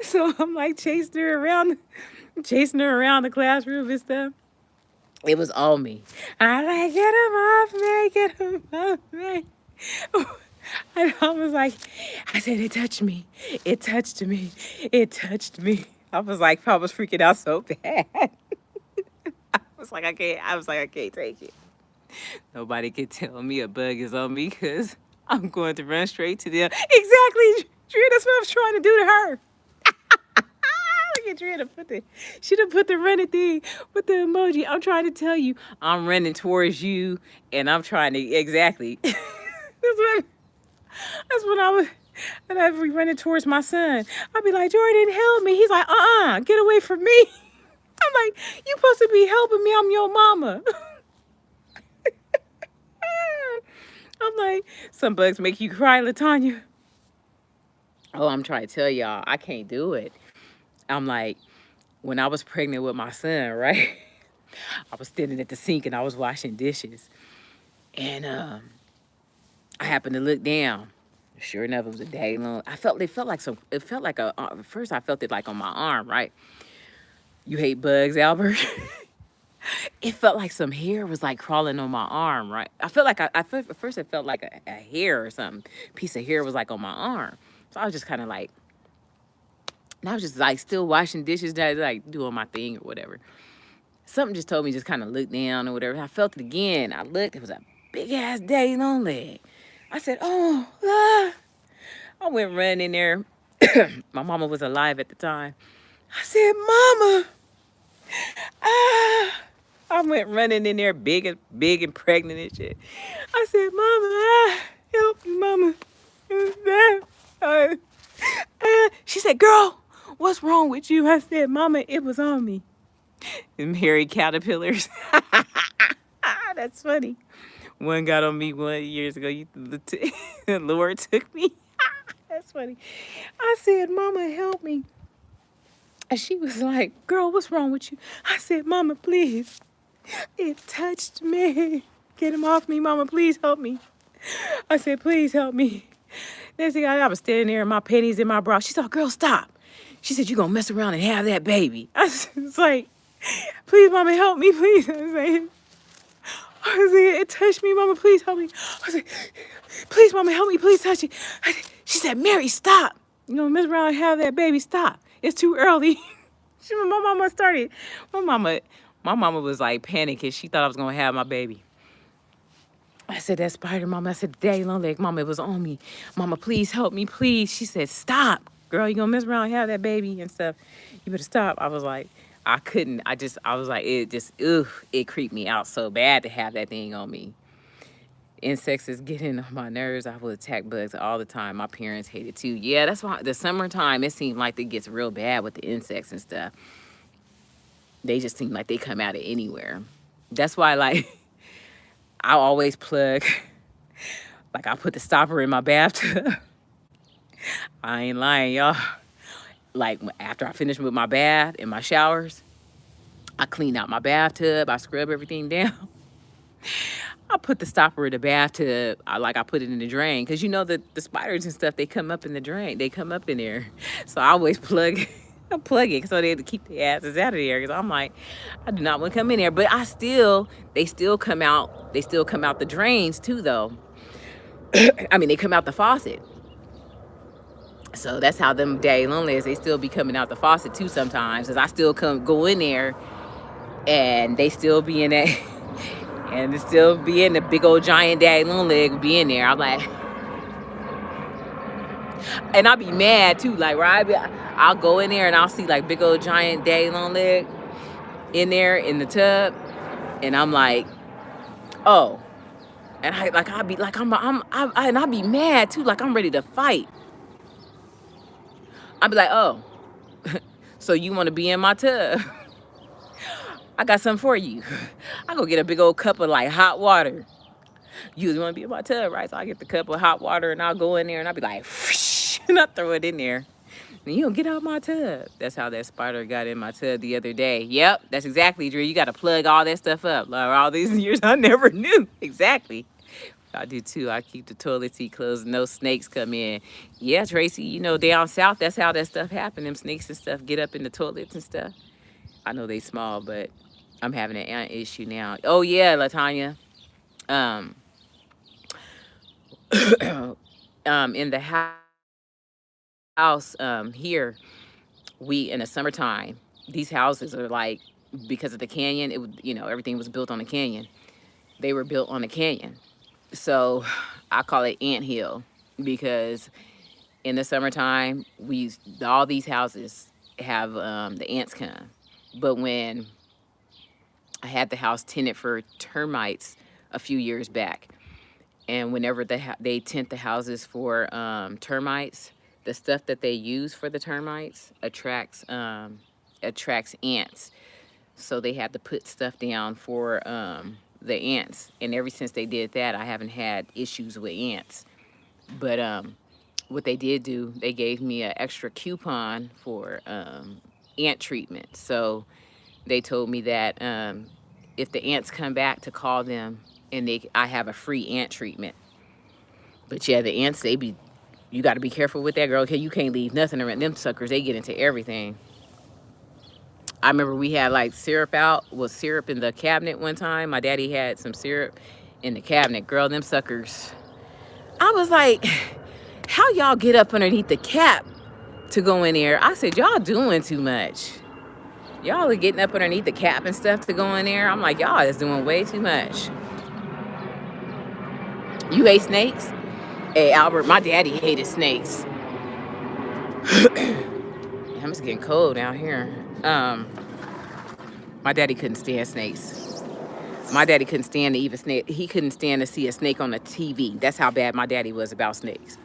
So I'm like chasing her around the classroom and stuff. It was all me. I'm like, get him off me, get him off me. I was like, I said, it touched me. It touched me. It touched me. I was freaking out so bad. I was like, I can't take it. Nobody can tell me a bug is on me because I'm going to run straight to them. Exactly, Drea, that's what I was trying to do to her. Look at Drea, she done put the running thing with the emoji. I'm trying to tell you, I'm running towards you, and I'm trying to, exactly. That's when I'd be running towards my son. I'd be like, Jordan, help me. He's like, get away from me. I'm like, you supposed to be helping me. I'm your mama. I'm like, some bugs make you cry, LaTanya. Oh, I'm trying to tell y'all, I can't do it. I'm like, when I was pregnant with my son, right? I was standing at the sink and I was washing dishes. And I happened to look down. Sure enough, it was a daddy long. At first I felt it like on my arm, right? You hate bugs, Albert? It felt like some hair was like crawling on my arm, right? I felt like at first it felt like a hair or something. Piece of hair was like on my arm. So I was just kind of like, and I was just like still washing dishes, like doing my thing or whatever. Something just told me just kind of look down or whatever. And I felt it again. I looked, it was a big ass daddy long leg. I said, oh, ah. I went running in there. My mama was alive at the time. I said, Mama, ah. I went running in there big and pregnant and shit. I said, Mama, ah, help me, Mama. She said, girl, what's wrong with you? I said, Mama, it was on me. Them hairy caterpillars. That's funny. One got on me 1 years ago. The Lord took me. That's funny. I said, Mama, help me. And she was like, girl, what's wrong with you? I said, Mama, please. It touched me. Get him off me, Mama. Please help me. I said, please help me. Next thing I was standing there in my panties in my bra. She said, girl, stop. She said, you going to mess around and have that baby. I was like, please, Mama, help me, please. I said, it touched me, Mama, please help me. I said, please, Mama, help me, please touch it. She said, Mary, stop. You know, mess around and have that baby, stop. It's too early. My mama started. My mama was like panicking. She thought I was going to have my baby. I said, that spider, Mama. I said, daddy long leg, Mama, it was on me. Mama, please help me, please. She said, stop. Girl, you going to mess around and have that baby and stuff. You better stop. I was like, I couldn't. I was like, it creeped me out so bad to have that thing on me. Insects is getting on my nerves. I will attack bugs all the time. My parents hate it too. Yeah, that's why the summertime, it seems like it gets real bad with the insects and stuff. They just seem like they come out of anywhere. That's why, like, I always plug, like, I put the stopper in my bathtub. I ain't lying, y'all. Like, after I finish with my bath and my showers, I clean out my bathtub. I scrub everything down. I put the stopper in the bathtub. I put it in the drain. Because you know the spiders and stuff, they come up in the drain. They come up in there. So I always plug it so they have to keep the asses out of there. Because I'm like, I do not want to come in there. But they still come out. They still come out the drains too, though. I mean, they come out the faucet. So that's how them daddy long legs, they still be coming out the faucet too sometimes. Because I still go in there and they still be in that. And it still be in the big old giant daddy long leg be in there. I'm like, and I'll be mad too. Like, I'll go in there and I'll see like big old giant daddy long leg in there in the tub, and I'm like, oh, and I'll be like, and I'll be mad too. Like I'm ready to fight. I'll be like, oh, so you want to be in my tub? I got something for you. I go get a big old cup of like hot water. You want to be in my tub, right? So I get the cup of hot water and I'll go in there and I'll be like, and I'll throw it in there. And you don't get out my tub. That's how that spider got in my tub the other day. Yep, that's exactly, Drew. You got to plug all that stuff up. Like, all these years, I never knew. Exactly. I do too. I keep the toilet seat closed. No snakes come in. Yeah, Tracy, you know, down south, that's how that stuff happen. Them snakes and stuff get up in the toilets and stuff. I know they small, but I'm having an ant issue now. Oh, yeah, LaTanya. In the house here, in the summertime, these houses are like, because of the canyon, everything was built on the canyon. They were built on the canyon. So I call it Ant Hill, because in the summertime, all these houses have the ants come. But when I had the house tented for termites a few years back, and whenever they tent the houses for termites, the stuff that they use for the termites attracts ants. So they have to put stuff down for the ants. And ever since they did that, I haven't had issues with ants. But what they did do, they gave me an extra coupon for ant treatment. So they told me that if the ants come back, to call them, and I have a free ant treatment. But yeah, the ants, you got to be careful with that, girl. Okay, you can't leave nothing around them suckers. They get into everything. I remember we had like syrup in the cabinet one time. My daddy had some syrup in the cabinet. Girl, them suckers. I was like, how y'all get up underneath the cap to go in there? I said, y'all doing too much. Y'all are getting up underneath the cap and stuff to go in there. I'm like, y'all is doing way too much. You hate snakes? Hey, Albert, my daddy hated snakes. I'm just getting cold down here. My daddy couldn't stand snakes. My daddy couldn't stand to even snake. He couldn't stand to see a snake on the TV. That's how bad my daddy was about snakes.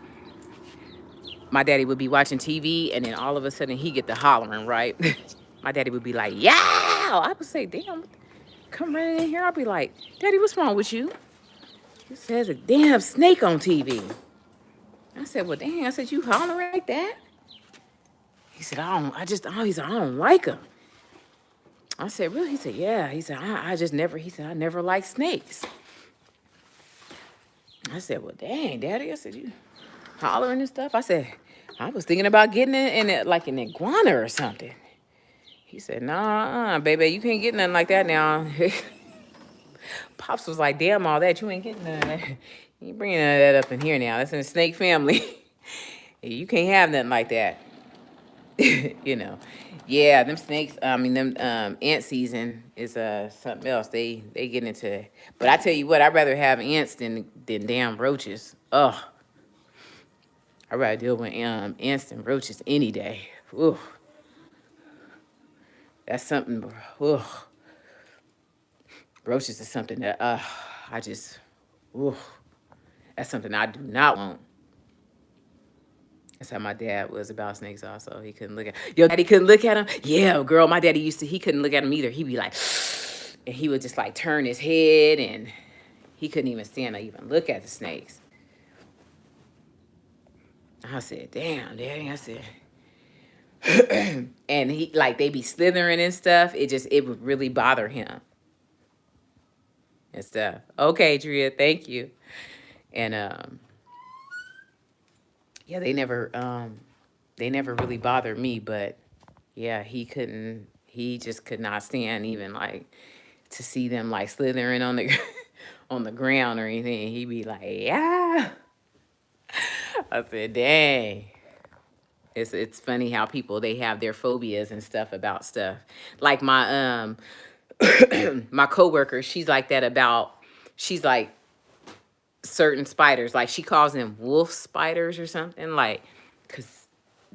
My daddy would be watching TV, and then all of a sudden he get the hollering, right? My daddy would be like, yeah. I would say, damn, come running in here. I'd be like, Daddy, what's wrong with you? He says a damn snake on TV. I said, well, damn. I said, you hollering like that? He said, he said, I don't like them. I said, really? He said, yeah. He said, I never liked snakes. I said, well, dang, Daddy. I said, you hollering and stuff? I said, I was thinking about getting in it like an iguana or something. He said, nah, baby, you can't get nothing like that now. Pops was like, damn, all that. You ain't getting none of that. You ain't bringing none of that up in here now. That's in the snake family. You can't have nothing like that. You know. Yeah, them snakes, them ant season is something else. They get into it. But I tell you what, I'd rather have ants than damn roaches. Ugh. I'd rather deal with ants than roaches any day. Ooh. That's something, bro. Ugh. Roaches is something that ooh. That's something I do not want. That's how my dad was about snakes also. He couldn't look at your daddy couldn't look at him. Yeah, girl, my daddy he couldn't look at him either. He'd be like, and he would just like turn his head, and he couldn't even stand to even look at the snakes. I said, damn, Daddy. I said, and he like they be slithering and stuff. It would really bother him and stuff. Okay, Drea, thank you. And yeah, they never really bothered me, but yeah, he just could not stand even like to see them like slithering on the on the ground or anything. He'd be like, yeah. I said, dang. It's funny how people, they have their phobias and stuff about stuff. Like my my coworker, she's like certain spiders. Like she calls them wolf spiders or something, like, cause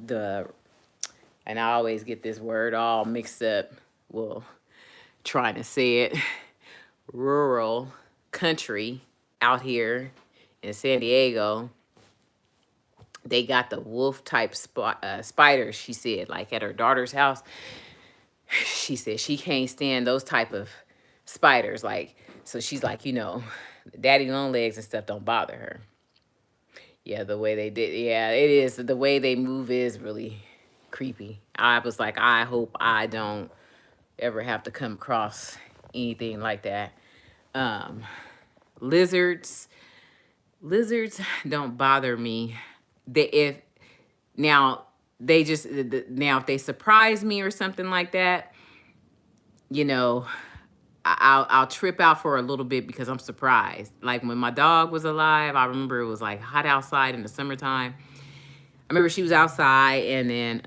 and I always get this word all mixed up. Well, trying to say it, rural country out here in San Diego. They got the wolf type spiders, she said, like at her daughter's house. She said she can't stand those type of spiders. Like, so she's like, daddy long legs and stuff don't bother her. Yeah, the way they did. Yeah, it is. The way they move is really creepy. I was like, I hope I don't ever have to come across anything like that. Lizards don't bother me. If they surprise me or something like that, I'll trip out for a little bit because I'm surprised. Like when my dog was alive, I remember it was like hot outside in the summertime. I remember she was outside, and then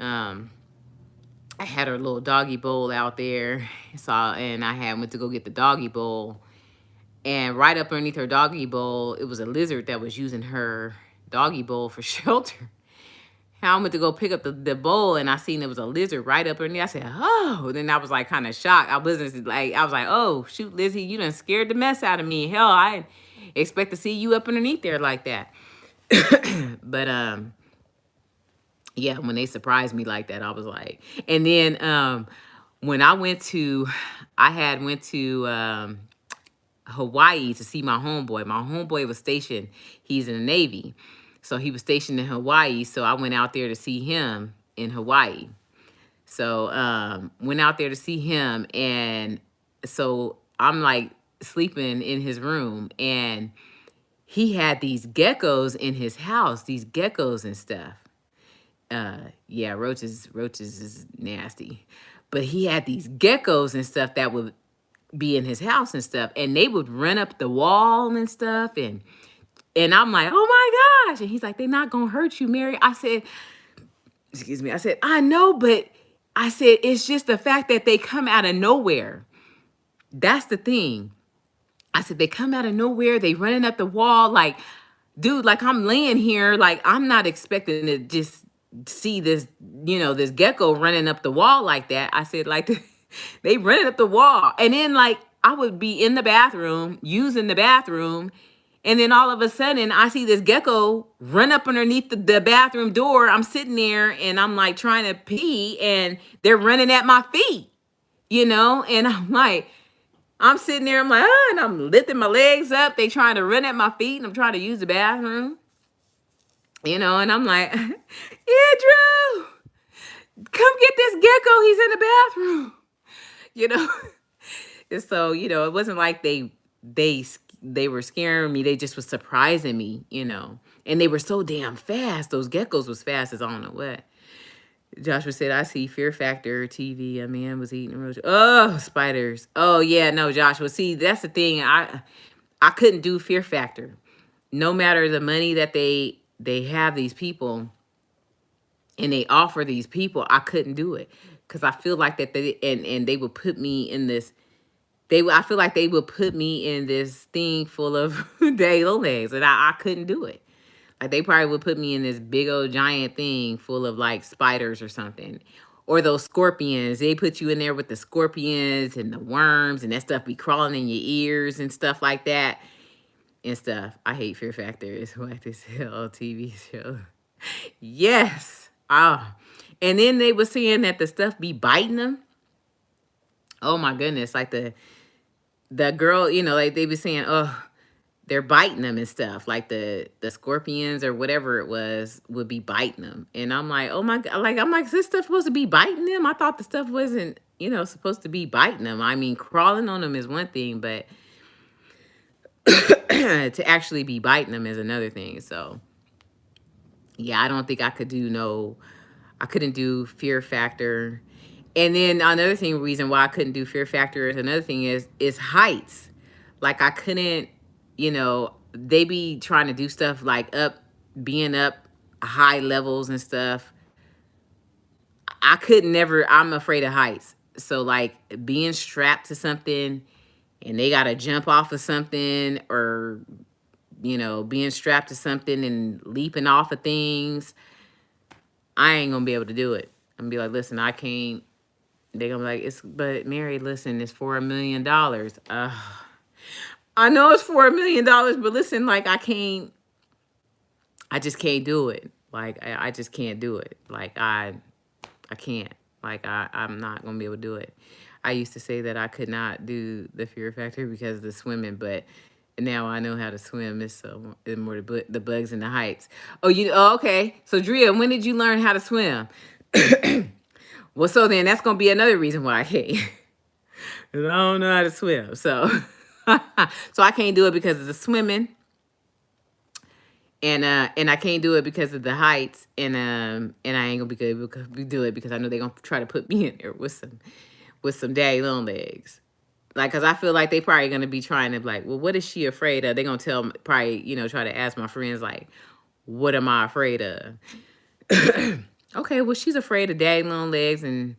I had her little doggy bowl out there. And I went to go get the doggy bowl, and right up underneath her doggy bowl, it was a lizard that was using her doggy bowl for shelter. I went to go pick up the bowl, and I seen there was a lizard right up underneath. I said, oh. Then I was like kind of shocked. I was like, oh, shoot, Lizzie, you done scared the mess out of me. Hell, I didn't expect to see you up underneath there like that. But yeah, when they surprised me like that, I was like, and then when I went to Hawaii to see my homeboy. My homeboy was stationed. He's in the Navy. So he was stationed in Hawaii. So I went out there to see him in Hawaii. So went out there to see him. And so I'm like sleeping in his room. And he had these geckos in his house, these geckos and stuff. Yeah, roaches is nasty. But he had these geckos and stuff that would be in his house and stuff, and they would run up the wall and stuff, and I'm like, oh my gosh. And he's like, they're not gonna hurt you, Mary. I said, excuse me. I said, I know, but I said, it's just the fact that they come out of nowhere. That's the thing. I said, they come out of nowhere, they running up the wall, like, dude, like I'm laying here, like I'm not expecting to just see this, this gecko running up the wall like that. I said, like, they running up the wall. And then like I would be in the bathroom, using the bathroom, and then all of a sudden I see this gecko run up underneath the bathroom door. I'm sitting there and I'm like trying to pee and they're running at my feet, and I'm like, I'm sitting there, I'm like, and I'm lifting my legs up. They trying to run at my feet, and I'm trying to use the bathroom, and I'm like, yeah, Drew, come get this gecko. He's in the bathroom, you know. And so, it wasn't like they were scaring me. They just was surprising me, And they were so damn fast. Those geckos was fast as I don't know what. Joshua said, I see Fear Factor TV. A man was eating roach. Oh, spiders. Oh, yeah, no, Joshua. See, that's the thing. I couldn't do Fear Factor. No matter the money that they have these people and they offer these people, I couldn't do it. Because I feel like that and they would put me in this, I feel like they would put me in this thing full of day legs, and I couldn't do it. Like they probably would put me in this big old giant thing full of like spiders or something. Or those scorpions. They put you in there with the scorpions and the worms and that stuff be crawling in your ears and stuff like that. And stuff. I hate Fear Factor. It's like this hell TV show. Yes. Ah. And then they were saying that the stuff be biting them. Oh my goodness. Like the girl, like they be saying, oh, they're biting them and stuff, like the scorpions or whatever it was would be biting them. And I'm like, oh my God, like, I'm like, is this stuff supposed to be biting them? I thought the stuff wasn't, supposed to be biting them. I mean, crawling on them is one thing, but to actually be biting them is another thing. So yeah, I don't think I couldn't do Fear Factor. And then another reason why I couldn't do Fear Factor is another thing is heights. Like I couldn't, they be trying to do stuff like being up high levels and stuff. I could never, I'm afraid of heights. So like being strapped to something and they got to jump off of something, or, being strapped to something and leaping off of things, I ain't going to be able to do it. I'm going to be like, listen, I can't. They're going to be like, but Mary, listen, it's for $1 million. I know it's for $1 million, but listen, like I just can't do it. Like I just can't do it. Like I can't. Like I'm not gonna be able to do it. I used to say that I could not do the Fear Factor because of the swimming, but now I know how to swim. It's more the bugs and the heights. Oh, okay. So Drea, when did you learn how to swim? Well, so then that's gonna be another reason why I can't. 'Cause I don't know how to swim. So so I can't do it because of the swimming. And I can't do it because of the heights, and I ain't gonna be able to do it because I know they're gonna try to put me in there with some daddy long legs. Like, cause I feel like they probably gonna be trying to be like, well, what is she afraid of? They're gonna probably, try to ask my friends like, what am I afraid of? Okay, well, she's afraid of daddy long legs and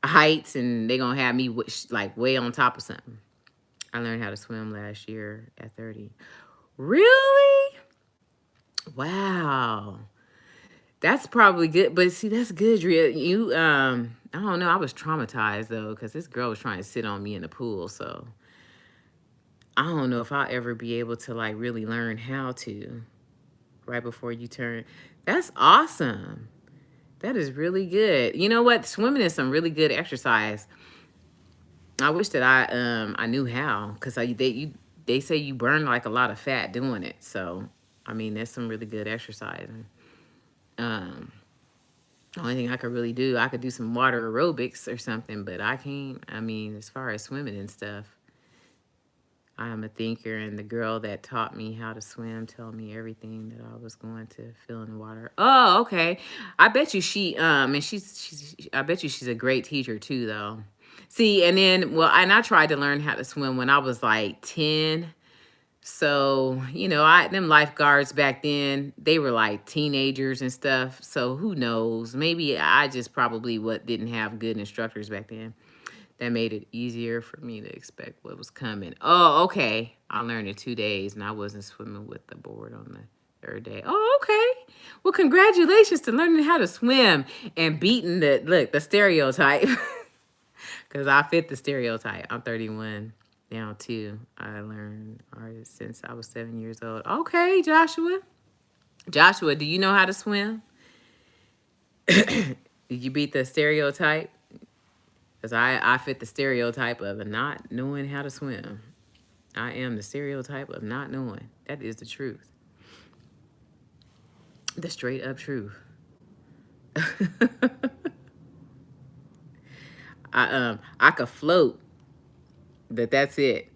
heights, and they're gonna have me like way on top of something. I learned how to swim last year at 30. Really? Wow. That's probably good. But see, that's good, Drea. You, I don't know. I was traumatized, though, because this girl was trying to sit on me in the pool. So I don't know if I'll ever be able to, like, really learn how to right before you turn. That's awesome. That is really good. You know what? Swimming is some really good exercise. I wish that I knew how, because they say you burn, like, a lot of fat doing it. So, I mean, that's some really good exercise. The only thing I could really do, I could do some water aerobics or something, but I can't, I mean, as far as swimming and stuff, I'm a thinker, and the girl that taught me how to swim told me everything that I was going to feel in the water. Oh, okay. I bet you and she's I bet you she's a great teacher too, though. See, and then well, and I tried to learn how to swim when I was like 10. So, I them lifeguards back then, they were like teenagers and stuff. So who knows? Maybe I just probably what didn't have good instructors back then. That made it easier for me to expect what was coming. Oh, okay. I learned in 2 days and I wasn't swimming with the board on the third day. Oh, okay. Well, congratulations to learning how to swim and beating the stereotype. Because I fit the stereotype. I'm 31 now too. I learned art since I was 7 years old. Okay, Joshua. Joshua, do you know how to swim? Did you beat the stereotype? Because I fit the stereotype of not knowing how to swim. I am the stereotype of not knowing. That is the truth. The straight up truth. I could float, but that's it.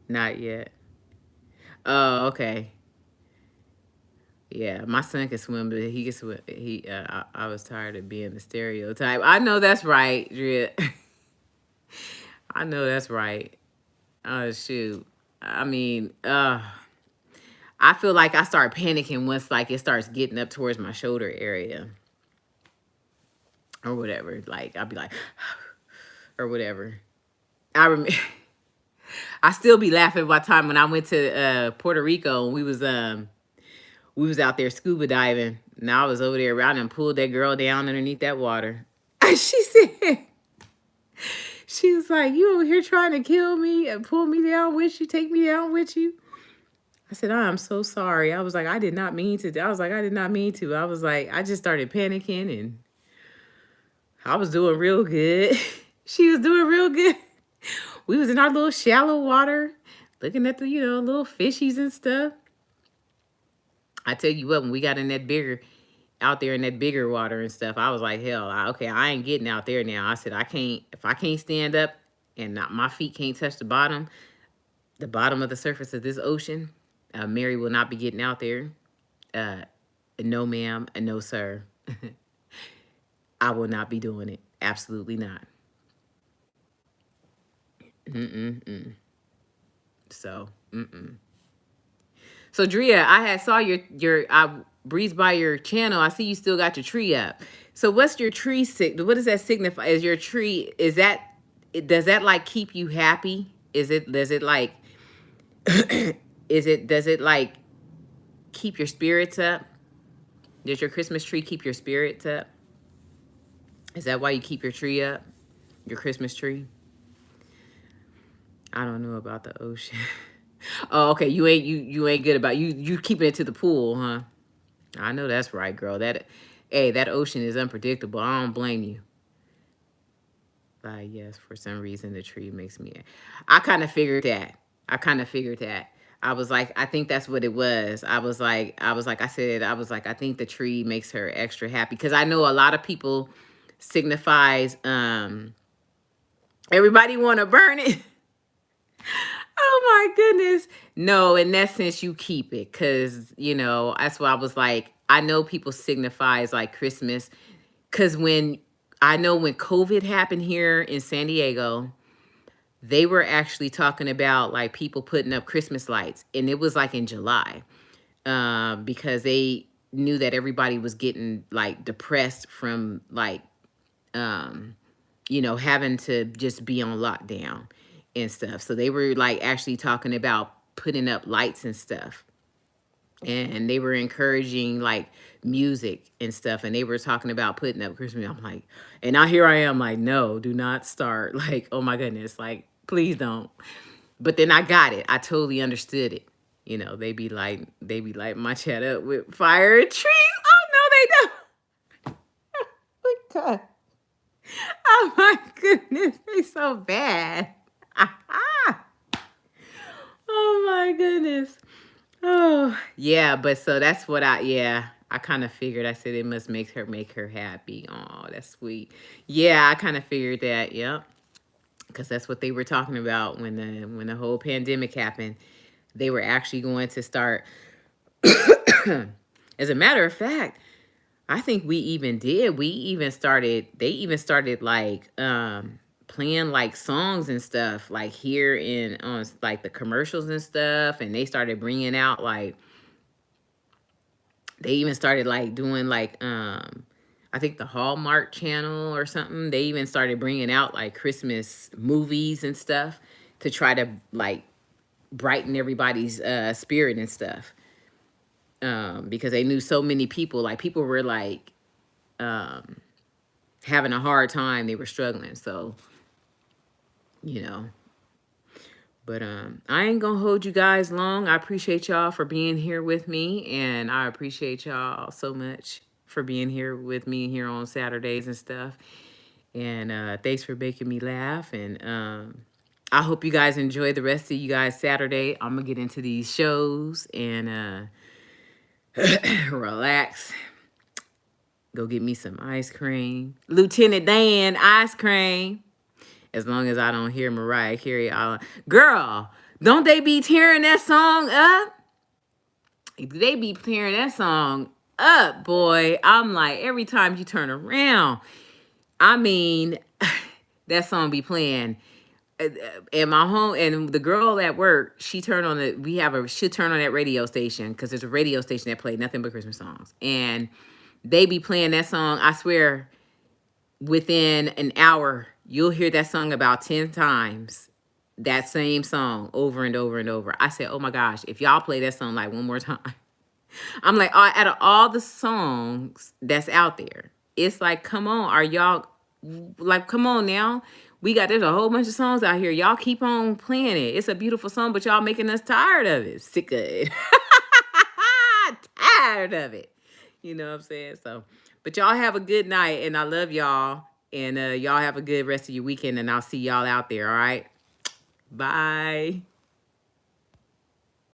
Not yet. Oh, okay. Yeah, my son can swim, but he can swim. I was tired of being the stereotype. I know that's right, Drea. I know that's right. Oh shoot. I mean, I feel like I start panicking once like it starts getting up towards my shoulder area or whatever. Like I'll be like, or whatever. I remember. I still be laughing by the time when I went to Puerto Rico and we was out there scuba diving. And I was over there around and pulled that girl down underneath that water. She said, she was like, you over here trying to kill me and pull me down with you, take me down with you. I said, I'm so sorry. I was like, I did not mean to. I was like, I did not mean to. I was like, I just started panicking and I was doing real good. She was doing real good. We was in our little shallow water, looking at the, little fishies and stuff. I tell you what, when we got in that out there in that bigger water and stuff, I was like, hell, okay, I ain't getting out there now. I said, if I can't stand up and my feet can't touch the bottom of the surface of this ocean, Mary will not be getting out there. No, ma'am, and no, sir. I will not be doing it. Absolutely not. So, So, Drea, I had saw I breezed by your channel. I see you still got your tree up. So, what's your tree what does that signify? Is your tree, does that like keep you happy? Does it like, does it like keep your spirits up? Does your Christmas tree keep your spirits up? Is that why you keep your tree up? Your Christmas tree? I don't know about the ocean. Oh, okay. You ain't good about you keeping it to the pool, huh? I know that's right, girl. That ocean is unpredictable. I don't blame you. Yes, for some reason the tree makes me. I kind of figured that. I was like, I think that's what it was. I was like, I think the tree makes her extra happy because I know a lot of people signifies. Everybody want to burn it. Oh my goodness. No, in that sense, you keep it because, that's why I was like, I know people signifies like Christmas because when COVID happened here in San Diego, they were actually talking about like people putting up Christmas lights and it was like in July because they knew that everybody was getting like depressed from like, having to just be on lockdown and stuff. So they were like actually talking about putting up lights and stuff. And they were encouraging like music and stuff. And they were talking about putting up Christmas. I'm like, and now here I am like, no, do not start. Like, oh my goodness, like, please don't. But then I got it. I totally understood it. They be like my chat up with fire and trees. Oh no, they don't. Oh God. Oh my goodness, they so bad. Oh my goodness. Oh yeah, but so that's what I kind of figured. I said it must make her happy. Oh, that's sweet. Yeah, I kind of figured that. Yep. because that's what they were talking about when the whole pandemic happened. They were actually going to start. As a matter of fact, I think we even did. We even started. They even started like playing like songs and stuff like here in on like the commercials and stuff, and they started bringing out like they even started like doing like I think the Hallmark Channel or something. They even started bringing out like Christmas movies and stuff to try to like brighten everybody's spirit and stuff. Because they knew so many people, like people were like having a hard time. They were struggling. So, you know, but I ain't gonna hold you guys long. I appreciate y'all for being here with me, and I appreciate y'all so much for being here with me here on Saturdays and stuff. And thanks for making me laugh. And I hope you guys enjoy the rest of you guys Saturday. I'm gonna get into these shows and relax. Go get me some ice cream. Lieutenant Dan ice cream. As long as I don't hear Mariah Carey. Girl, don't they be tearing that song up? They be tearing that song up, boy. I'm like, every time you turn around, I mean, that song be playing. And my home and the girl at work, she turned on she'll turn on that radio station because there's a radio station that played nothing but Christmas songs. And they be playing that song, I swear, within an hour, you'll hear that song about 10 times. That same song over and over and over. I said, oh my gosh, if y'all play that song like one more time. I'm like, out of all the songs that's out there, it's like, come on, are y'all, like, come on now. There's a whole bunch of songs out here. Y'all keep on playing it. It's a beautiful song, but y'all making us tired of it. Sick of it. Tired of it. You know what I'm saying? So, but y'all have a good night, and I love y'all. And y'all have a good rest of your weekend, and I'll see y'all out there, all right? Bye.